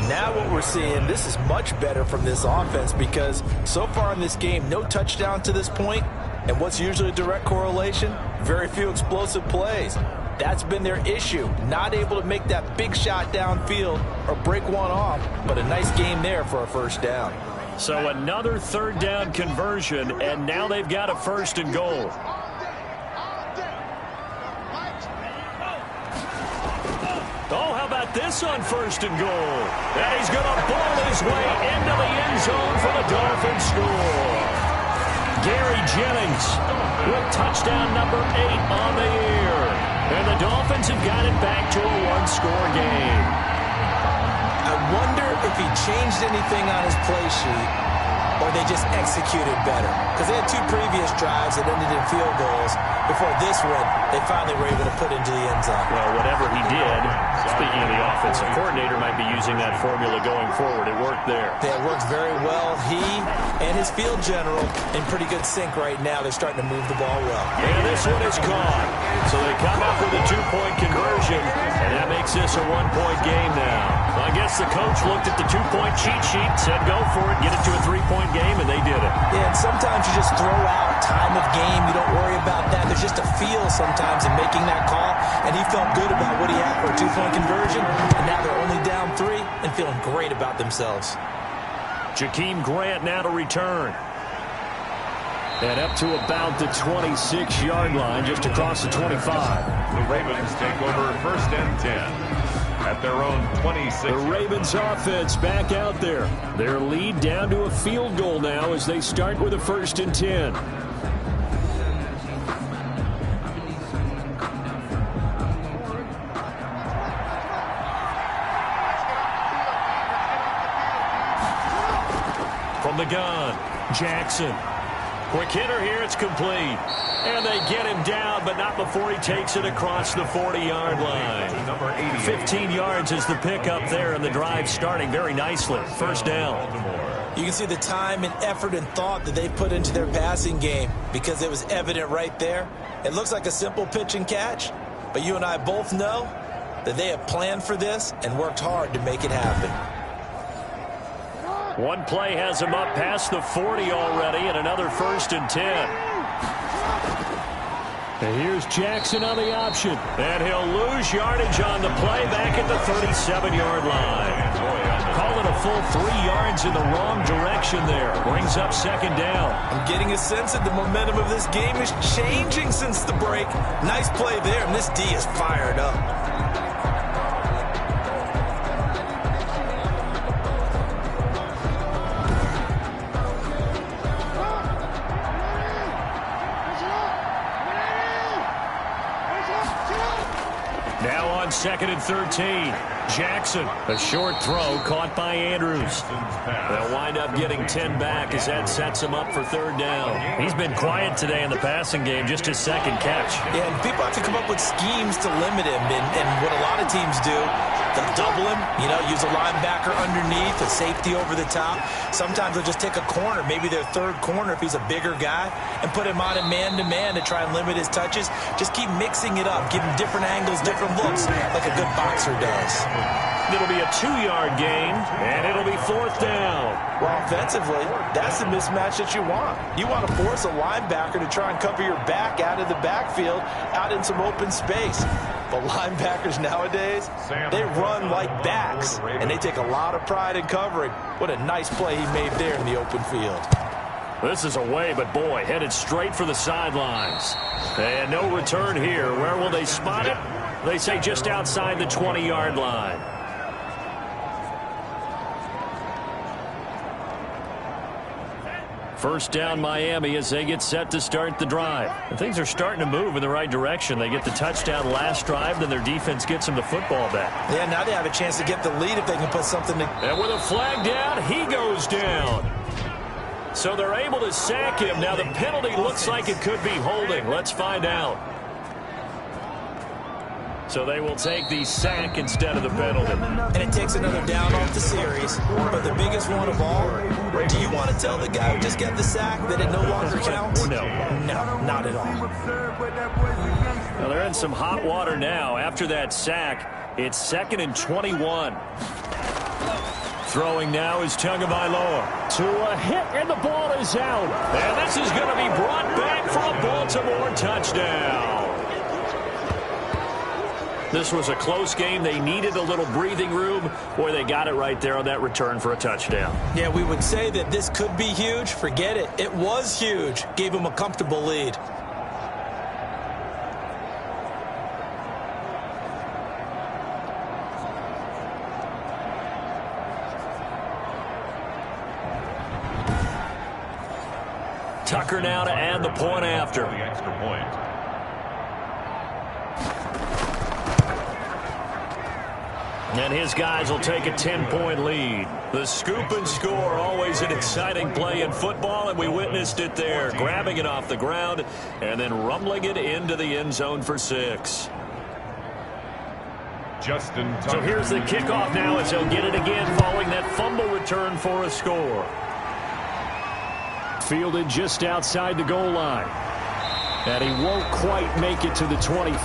Now what we're seeing, this is much better from this offense because so far in this game, no touchdown to this point. And what's usually a direct correlation? Very few explosive plays. That's been their issue. Not able to make that big shot downfield or break one off, but a nice game there for a 1st down. So another 3rd down conversion, and now they've got a 1st and goal. Oh, how about this on 1st and goal? And he's going to ball his way into the end zone for the Dolphins score. Gary Jennings with touchdown number 8 on the year. And the Dolphins have got it back to a 1-score game. I wonder if he changed anything on his play sheet or they just executed better. Because they had 2 previous drives that ended in field goals. Before this one, they finally were able to put into the end zone. Well, whatever he did, speaking of the offensive coordinator, might be using that formula going forward. It worked there. Yeah, it worked very well. He and his field general in pretty good sync right now. They're starting to move the ball well. And this one is caught. So they come up with a 2-point conversion, and that makes this a 1-point game now. Well, I guess the coach looked at the 2-point cheat sheet, said go for it, get it to a 3-point game, and they did it. Yeah, and sometimes you just throw out time of game. You don't worry about that. There's just a feel sometimes in making that call, and he felt good about what he had for a 2-point conversion, and now they're only down 3 and feeling great about themselves. Jakeem Grant now to return. And up to about the 26-yard line, just across the 25. The Ravens take over 1st and 10 at their own 26. The Ravens offense back out there. Their lead down to a field goal now as they start with a 1st and 10. From the gun, Jackson. Quick hitter here, it's complete. And they get him down, but not before he takes it across the 40-yard line. 15 yards is the pickup there, and the drive starting very nicely. 1st down. You can see the time and effort and thought that they put into their passing game because it was evident right there. It looks like a simple pitch and catch, but you and I both know that they have planned for this and worked hard to make it happen. One play has him up past the 40 already, and another 1st and 10. And here's Jackson on the option. And he'll lose yardage on the play back at the 37-yard line. Call it a full 3 yards in the wrong direction there. Brings up 2nd down. I'm getting a sense that the momentum of this game is changing since the break. Nice play there, and this D is fired up. Now on 2nd and 13. Jackson, a short throw caught by Andrews. They'll wind up getting 10 back as that sets him up for 3rd down. He's been quiet today in the passing game, just his 2nd catch. Yeah, and people have to come up with schemes to limit him, and what a lot of teams do, they'll double him, use a linebacker underneath, a safety over the top. Sometimes they'll just take a corner, maybe their 3rd corner if he's a bigger guy, and put him on a man-to-man to try and limit his touches. Just keep mixing it up, give him different angles, different looks, like a good boxer does. It'll be a 2-yard gain, and it'll be 4th down. Well, offensively, that's the mismatch that you want. You want to force a linebacker to try and cover your back out of the backfield, out in some open space. But linebackers nowadays, they run like backs, and they take a lot of pride in covering. What a nice play he made there in the open field. This is away, but boy, headed straight for the sidelines. And no return here. Where will they spot it? They say just outside the 20-yard line. First down Miami as they get set to start the drive. And things are starting to move in the right direction. They get the touchdown last drive, then their defense gets them the football back. Yeah, now they have a chance to get the lead if they can put something to... And with a flag down, he goes down. So they're able to sack him. Now the penalty looks like it could be holding. Let's find out. So they will take the sack instead of the penalty. And it takes another down off the series. But the biggest one of all, do you want to tell the guy who just got the sack that it no longer counts? No. No, not at all. Well, they're in some hot water now. After that sack, it's 2nd and 21. Throwing now is Tagovailoa. To a hit, and the ball is out. And this is going to be brought back for a Baltimore touchdown. This was a close game. They needed a little breathing room. Boy, they got it right there on that return for a touchdown. Yeah, we would say that this could be huge. Forget it. It was huge. Gave him a comfortable lead. Tucker now to add the point after. The extra point. And his guys will take a 10-point lead. The scoop and score, always an exciting play in football, and we witnessed it there. Grabbing it off the ground and then rumbling it into the end zone for 6. Justin Tucker. So here's the kickoff now as he'll get it again following that fumble return for a score. Fielded just outside the goal line. And he won't quite make it to the 25.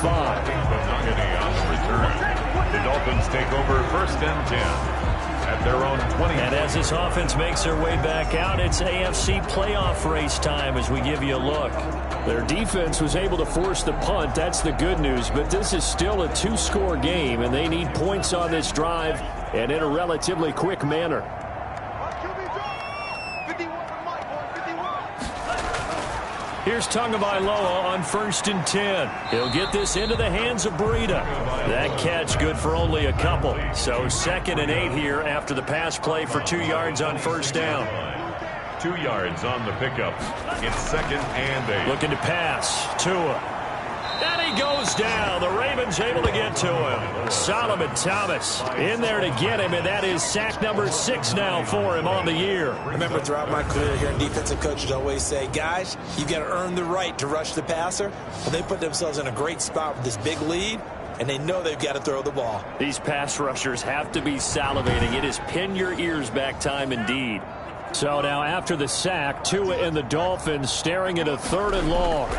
Benogany on the return. The Dolphins take over 1st and 10 at their own 20. And as this offense makes their way back out, it's AFC playoff race time as we give you a look. Their defense was able to force the punt. That's the good news. But this is still a 2-score game, and they need points on this drive and in a relatively quick manner. Here's Tagovailoa on 1st and 10. He'll get this into the hands of Breida. That catch good for only a couple. So 2nd and 8 here after the pass play for 2 yards on 1st down. 2 yards on the pickup. It's 2nd and 8. Looking to pass. Tua. And he goes down. The Ravens able to get to him. Solomon Thomas in there to get him, and that is sack number 6 now for him on the year. Remember, throughout my career here in defensive coaches always say, guys, you got to earn the right to rush the passer. Well, they put themselves in a great spot with this big lead, and they know they've got to throw the ball. These pass rushers have to be salivating. It is pin your ears back time indeed. So now after the sack, Tua and the Dolphins staring at a 3rd and long.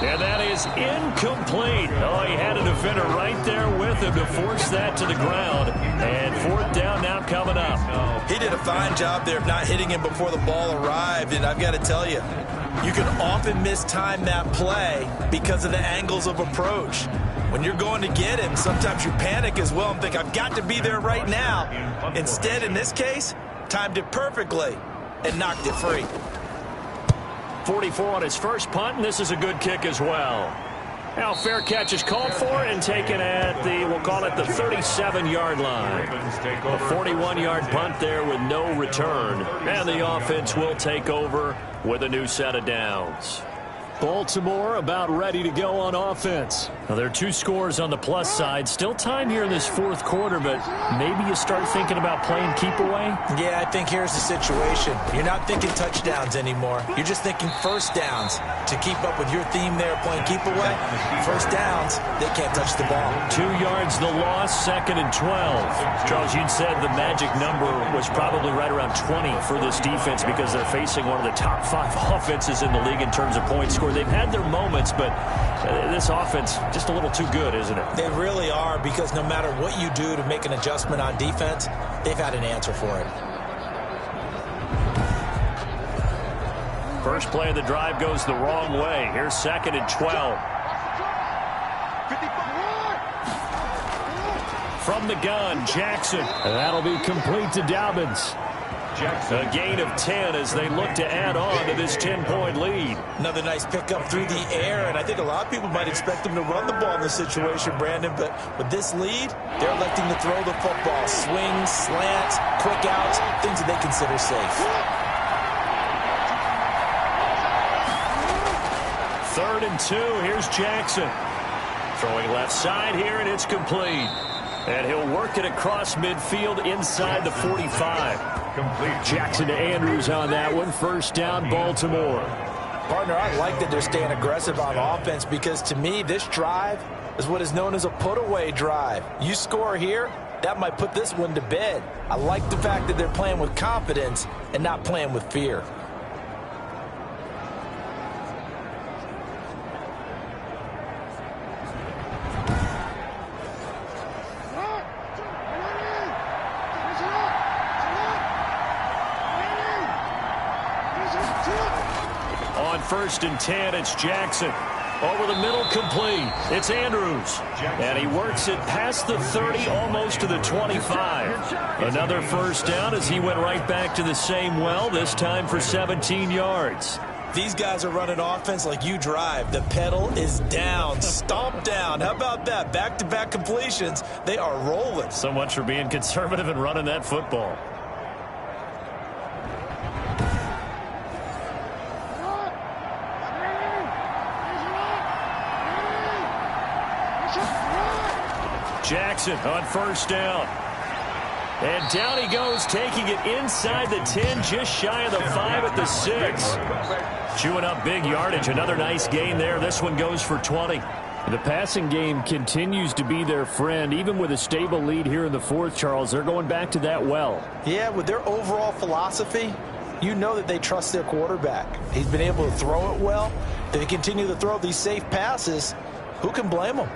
And that is incomplete. Oh, he had a defender right there with him to force that to the ground. And 4th down now coming up. He did a fine job there of not hitting him before the ball arrived. And I've got to tell you, you can often mistime that play because of the angles of approach. When you're going to get him, sometimes you panic as well and think, I've got to be there right now. Instead, in this case, timed it perfectly and knocked it free. 44 on his first punt, and this is a good kick as well. Now fair catch is called for and taken at the, we'll call it the 37-yard line. A 41-yard punt there with no return. And the offense will take over with a new set of downs. Baltimore about ready to go on offense. Now, there are 2 scores on the plus side. Still time here in this 4th quarter, but maybe you start thinking about playing keep away? Yeah, I think here's the situation. You're not thinking touchdowns anymore. You're just thinking 1st downs. To keep up with your theme there, playing keep away, 1st downs, they can't touch the ball. 2 yards the loss, 2nd and 12. Charles, you'd said the magic number was probably right around 20 for this defense because they're facing one of the top 5 offenses in the league in terms of points scored. They've had their moments, but this offense just a little too good, isn't it? They really are, because no matter what you do to make an adjustment on defense, they've had an answer for it. First play of the drive goes the wrong way. Here's 2nd and 12. From the gun, Jackson. And that'll be complete to Dobbins. A gain of 10 as they look to add on to this 10-point lead. Another nice pickup through the air, and I think a lot of people might expect them to run the ball in this situation, Brandon, but with this lead, they're electing to throw the football. Swings, slants, quick outs, things that they consider safe. 3rd and 2, here's Jackson. Throwing left side here, and it's complete. And he'll work it across midfield inside the 45. Jackson to Andrews on that one. 1st down, Baltimore. Partner, I like that they're staying aggressive on offense because, to me, this drive is what is known as a put-away drive. You score here, that might put this one to bed. I like the fact that they're playing with confidence and not playing with fear. On 1st and 10, it's Jackson. Over the middle, complete. It's Andrews. And he works it past the 30, almost to the 25. Another first down as he went right back to the same well, this time for 17 yards. These guys are running offense like you drive. The pedal is down, stomp down. How about that? Back-to-back completions. They are rolling. So much for being conservative and running that football. Jackson on first down. And down he goes, taking it inside the 10, just shy of the 5 at the 6. Chewing up big yardage. Another nice gain there. This one goes for 20. The passing game continues to be their friend. Even with a stable lead here in the 4th, Charles, they're going back to that well. Yeah, with their overall philosophy, you know that they trust their quarterback. He's been able to throw it well. If they continue to throw these safe passes, who can blame them?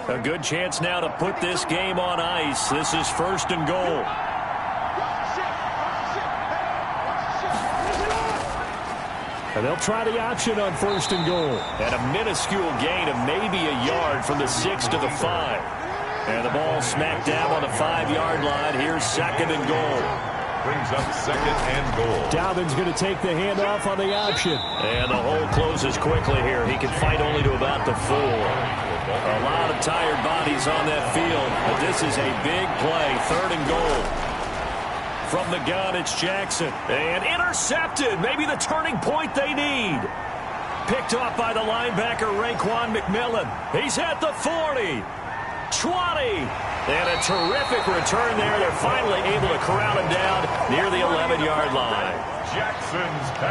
A good chance now to put this game on ice. This is 1st and goal. And they'll try the option on 1st and goal. And a minuscule gain of maybe a yard from the 6 to the 5. And the ball smacked down on the 5-yard line. Here's 2nd and goal. Brings up 2nd and goal. Dalvin's going to take the handoff on the option. And the hole closes quickly here. He can fight only to about the 4. A lot of tired bodies on that field, but this is a big play. 3rd and goal. From the gun, it's Jackson. And intercepted. Maybe the turning point they need. Picked off by the linebacker, Raekwon McMillan. He's at the 40. 20. And a terrific return there. They're finally able to corral him down near the 11-yard line.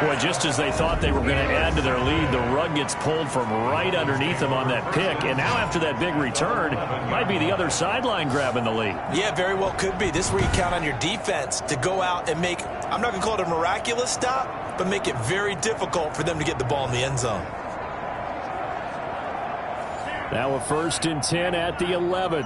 Boy, just as they thought they were going to add to their lead, the rug gets pulled from right underneath them on that pick. And now after that big return, might be the other sideline grabbing the lead. Yeah, very well could be. This is where you count on your defense to go out and make, I'm not going to call it a miraculous stop, but make it very difficult for them to get the ball in the end zone. Now a 1st and 10 at the 11.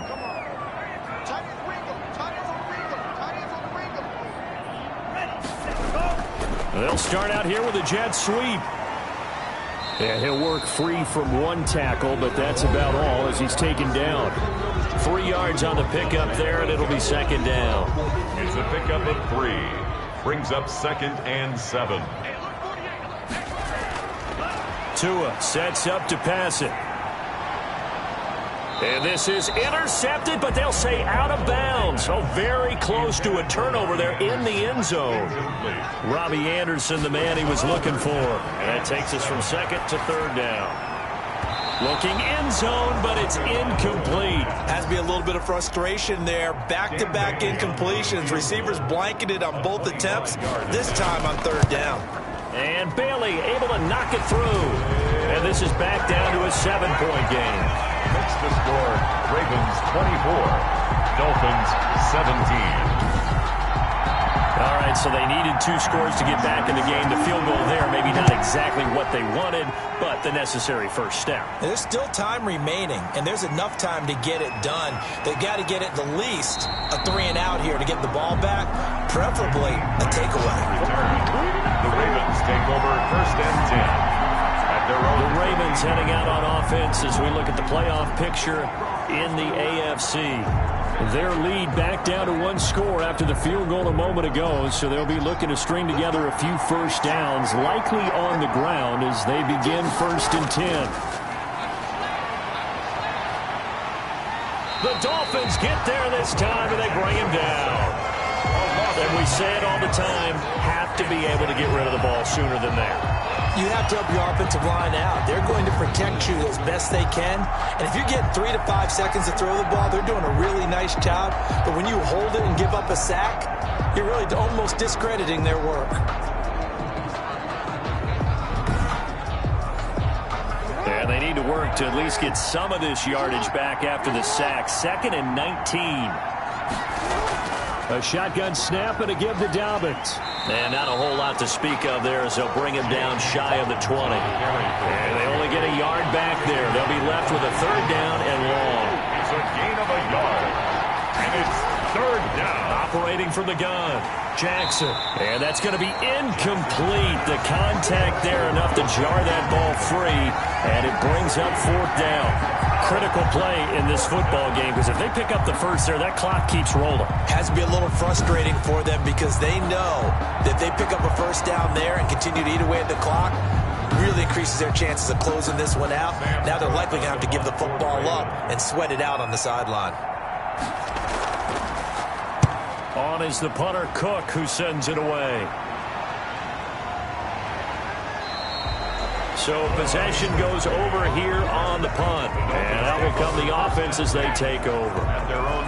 They'll start out here with a jet sweep. And he'll work free from one tackle, but that's about all as he's taken down. 3 yards on the pickup there, and it'll be 2nd down. It's a pickup of 3. Brings up 2nd and 7. Tua sets up to pass it. And this is intercepted, but they'll say out of bounds. Oh, very close to a turnover there in the end zone. Robbie Anderson, the man he was looking for. And that takes us from 2nd to 3rd down. Looking end zone, but it's incomplete. Has to be a little bit of frustration there. Back-to-back incompletions. Receivers blanketed on both attempts, this time on 3rd down. And Bailey able to knock it through. And this is back down to a 7-point game. Makes the score Ravens 24, Dolphins 17. All right, so they needed 2 scores to get back in the game. The field goal there, maybe not exactly what they wanted, but the necessary first step. There's still time remaining, and there's enough time to get it done. They've got to get at the least a 3-and-out here to get the ball back, preferably a takeaway. The Ravens take over 1st and 10. The Ravens heading out on offense as we look at the playoff picture in the AFC. Their lead back down to 1 score after the field goal a moment ago, so they'll be looking to string together a few first downs, likely on the ground as they begin 1st and 10. The Dolphins get there this time, and they bring him down. And we say it all the time, have to be able to get rid of the ball sooner than that. You have to help your offensive line out. They're going to protect you as best they can. And if you're getting 3 to 5 seconds to throw the ball, they're doing a really nice job. But when you hold it and give up a sack, you're really almost discrediting their work. And they need to work to at least get some of this yardage back after the sack. 2nd and 19. A shotgun snap and a give to Dobbins. And not a whole lot to speak of there as they'll bring him down shy of the 20. And they only get a yard back there. They'll be left with a 3rd down and long. It's a gain of a yard. And it's 3rd down. Operating from the gun, Jackson. And that's going to be incomplete. The contact there enough to jar that ball free. And it brings up 4th down. Critical play in this football game because if they pick up the first there, that clock keeps rolling. Has to be a little frustrating for them because they know that if they pick up a 1st down there and continue to eat away at the clock, really increases their chances of closing this one out. Now they're likely going to have to give the football up and sweat it out on the sideline. On is the punter, Cook, who sends it away. So possession goes over here on the punt. And out will come the offense as they take over.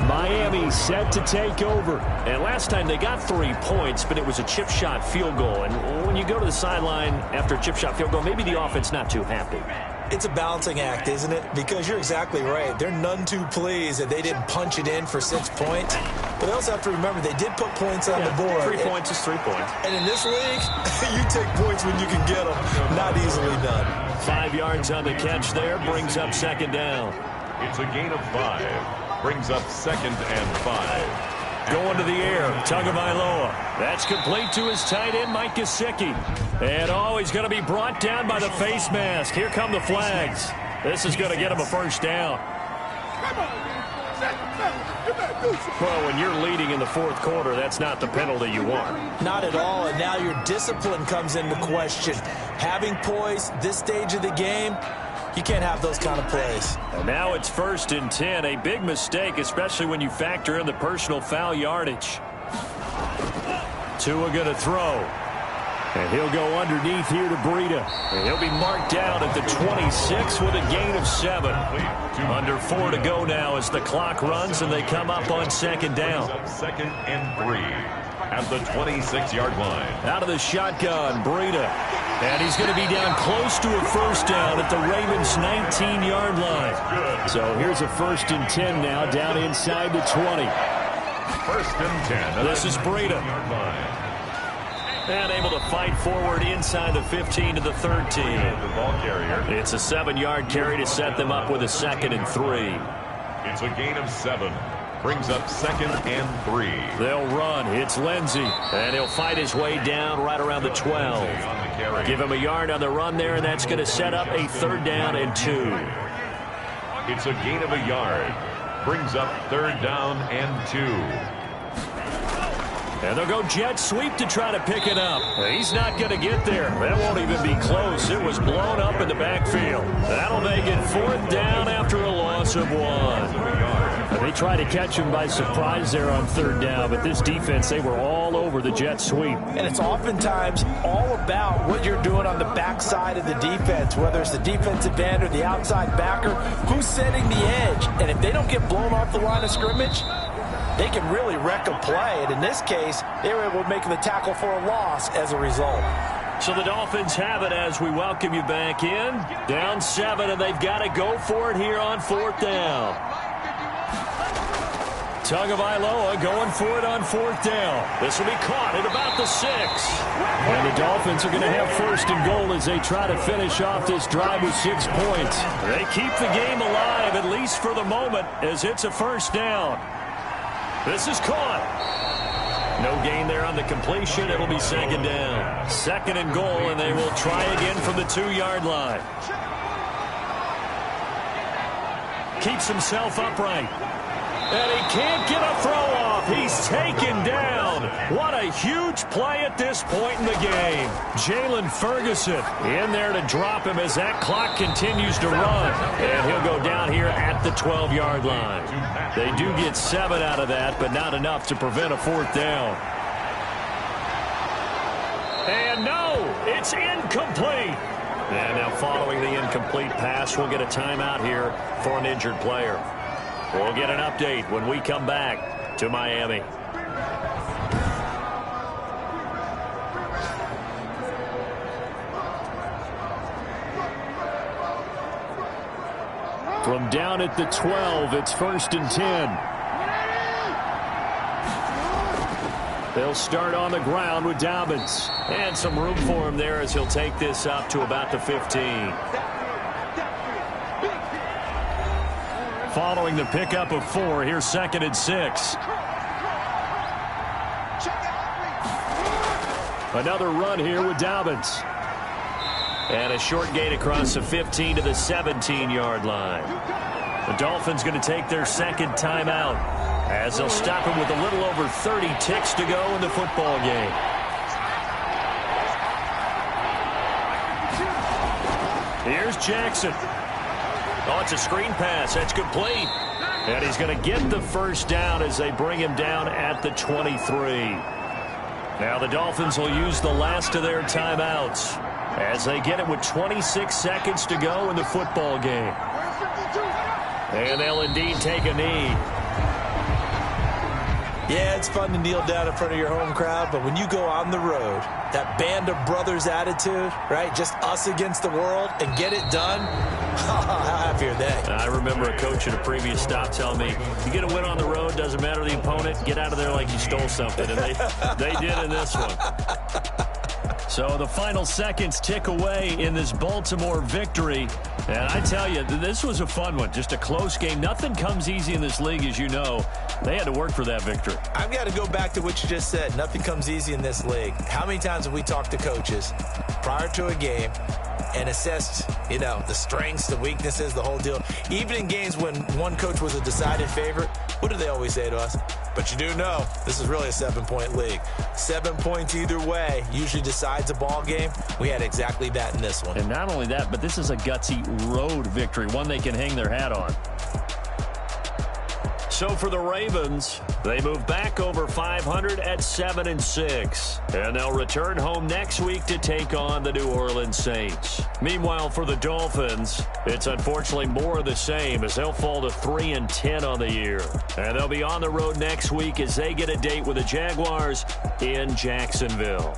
Miami set to take over. And last time they got 3 points, but it was a chip shot field goal. And when you go to the sideline after a chip shot field goal, maybe the offense not too happy. It's a balancing act, isn't it? Because you're exactly right. They're none too pleased that they didn't punch it in for 6 points. But they also have to remember they did put points on the board. 3 points is 3 points. And in this league, you take points when you can get them. Not easily done. 5 yards on the catch there. Brings up 2nd down. It's a gain of 5. Brings up 2nd and 5. Going to the air, Tagovailoa. That's complete to his tight end, Mike Gesicki. And he's going to be brought down by the face mask. Here come the flags. This is going to get him a 1st down. Well, when you're leading in the 4th quarter, that's not the penalty you want. Not at all, and now your discipline comes into question. Having poise this stage of the game, you can't have those kind of plays. And now it's 1st and 10. A big mistake, especially when you factor in the personal foul yardage. Tua going to throw. And he'll go underneath here to Breida. And he'll be marked down at the 26 with a gain of 7. Under 4 to go now as the clock runs and they come up on 2nd down. 2nd and 3 at the 26-yard line. Out of the shotgun, Breida. And he's going to be down close to a 1st down at the Ravens' 19-yard line. So here's a 1st and 10 now down inside the 20. 1st and 10. This is Breida. And able to fight forward inside the 15 to the 13. The ball carrier. It's a 7-yard carry to set them up with a 2nd and 3. It's a gain of 7. Brings up 2nd and 3. They'll run. It's Lindsey. And he'll fight his way down right around the 12. Give him a yard on the run there, and that's going to set up a 3rd down and 2. It's a gain of a yard. Brings up 3rd down and 2. And they'll go jet sweep to try to pick it up. He's not going to get there. That won't even be close. It was blown up in the backfield. That'll make it 4th down after a loss of 1. And they tried to catch him by surprise there on 3rd down, but this defense, they were all over the jet sweep. And it's oftentimes all about what you're doing on the backside of the defense, whether it's the defensive end or the outside backer, who's setting the edge. And if they don't get blown off the line of scrimmage, they can really wreck a play. And in this case, they were able to make the tackle for a loss as a result. So the Dolphins have it as we welcome you back in. Down 7, and they've got to go for it here on 4th down. Tagovailoa going for it on 4th down. This will be caught at about the 6. And the Dolphins are going to have 1st and goal as they try to finish off this drive with 6 points. They keep the game alive, at least for the moment, as it's a 1st down. This is caught. No gain there on the completion. It'll be 2nd down. 2nd and goal, and they will try again from the 2-yard line. Keeps himself upright. And he can't get a throw off. He's taken down. What a huge play at this point in the game. Jalen Ferguson in there to drop him as that clock continues to run. And he'll go down here at the 12-yard line. They do get 7 out of that, but not enough to prevent a 4th down. And no, it's incomplete. And now following the incomplete pass, we'll get a timeout here for an injured player. We'll get an update when we come back to Miami. From down at the 12, it's 1st and 10. They'll start on the ground with Dobbins. And some room for him there as he'll take this up to about the 15. Following the pickup of 4, here's 2nd and 6. Another run here with Dobbins. And a short gain across the 15 to the 17-yard line. The Dolphins going to take their second timeout as they'll stop him with a little over 30 ticks to go in the football game. Here's Jackson. Oh, it's a screen pass. That's complete. And he's going to get the first down as they bring him down at the 23. Now the Dolphins will use the last of their timeouts as they get it with 26 seconds to go in the football game. And they'll indeed take a knee. Yeah, it's fun to kneel down in front of your home crowd, but when you go on the road, that band of brothers attitude, right, just us against the world, and get it done, how happy are they? I remember a coach at a previous stop telling me, you get a win on the road, doesn't matter the opponent, get out of there like you stole something. And they did in this one. So the final seconds tick away in this Baltimore victory. And I tell you, this was a fun one. Just a close game. Nothing comes easy in this league, as you know. They had to work for that victory. I've got to go back to what you just said. Nothing comes easy in this league. How many times have we talked to coaches prior to a game and assessed, the strengths, the weaknesses, the whole deal? Even in games when one coach was a decided favorite, what do they always say to us? But you do know this is really a 7-point league. 7 points either way usually decides a ball game. We had exactly that in this one. And not only that, but this is a gutsy road victory, one they can hang their hat on. So for the Ravens, they move back over 500 at 7-6. And they'll return home next week to take on the New Orleans Saints. Meanwhile, for the Dolphins, it's unfortunately more of the same as they'll fall to 3-10 on the year. And they'll be on the road next week as they get a date with the Jaguars in Jacksonville.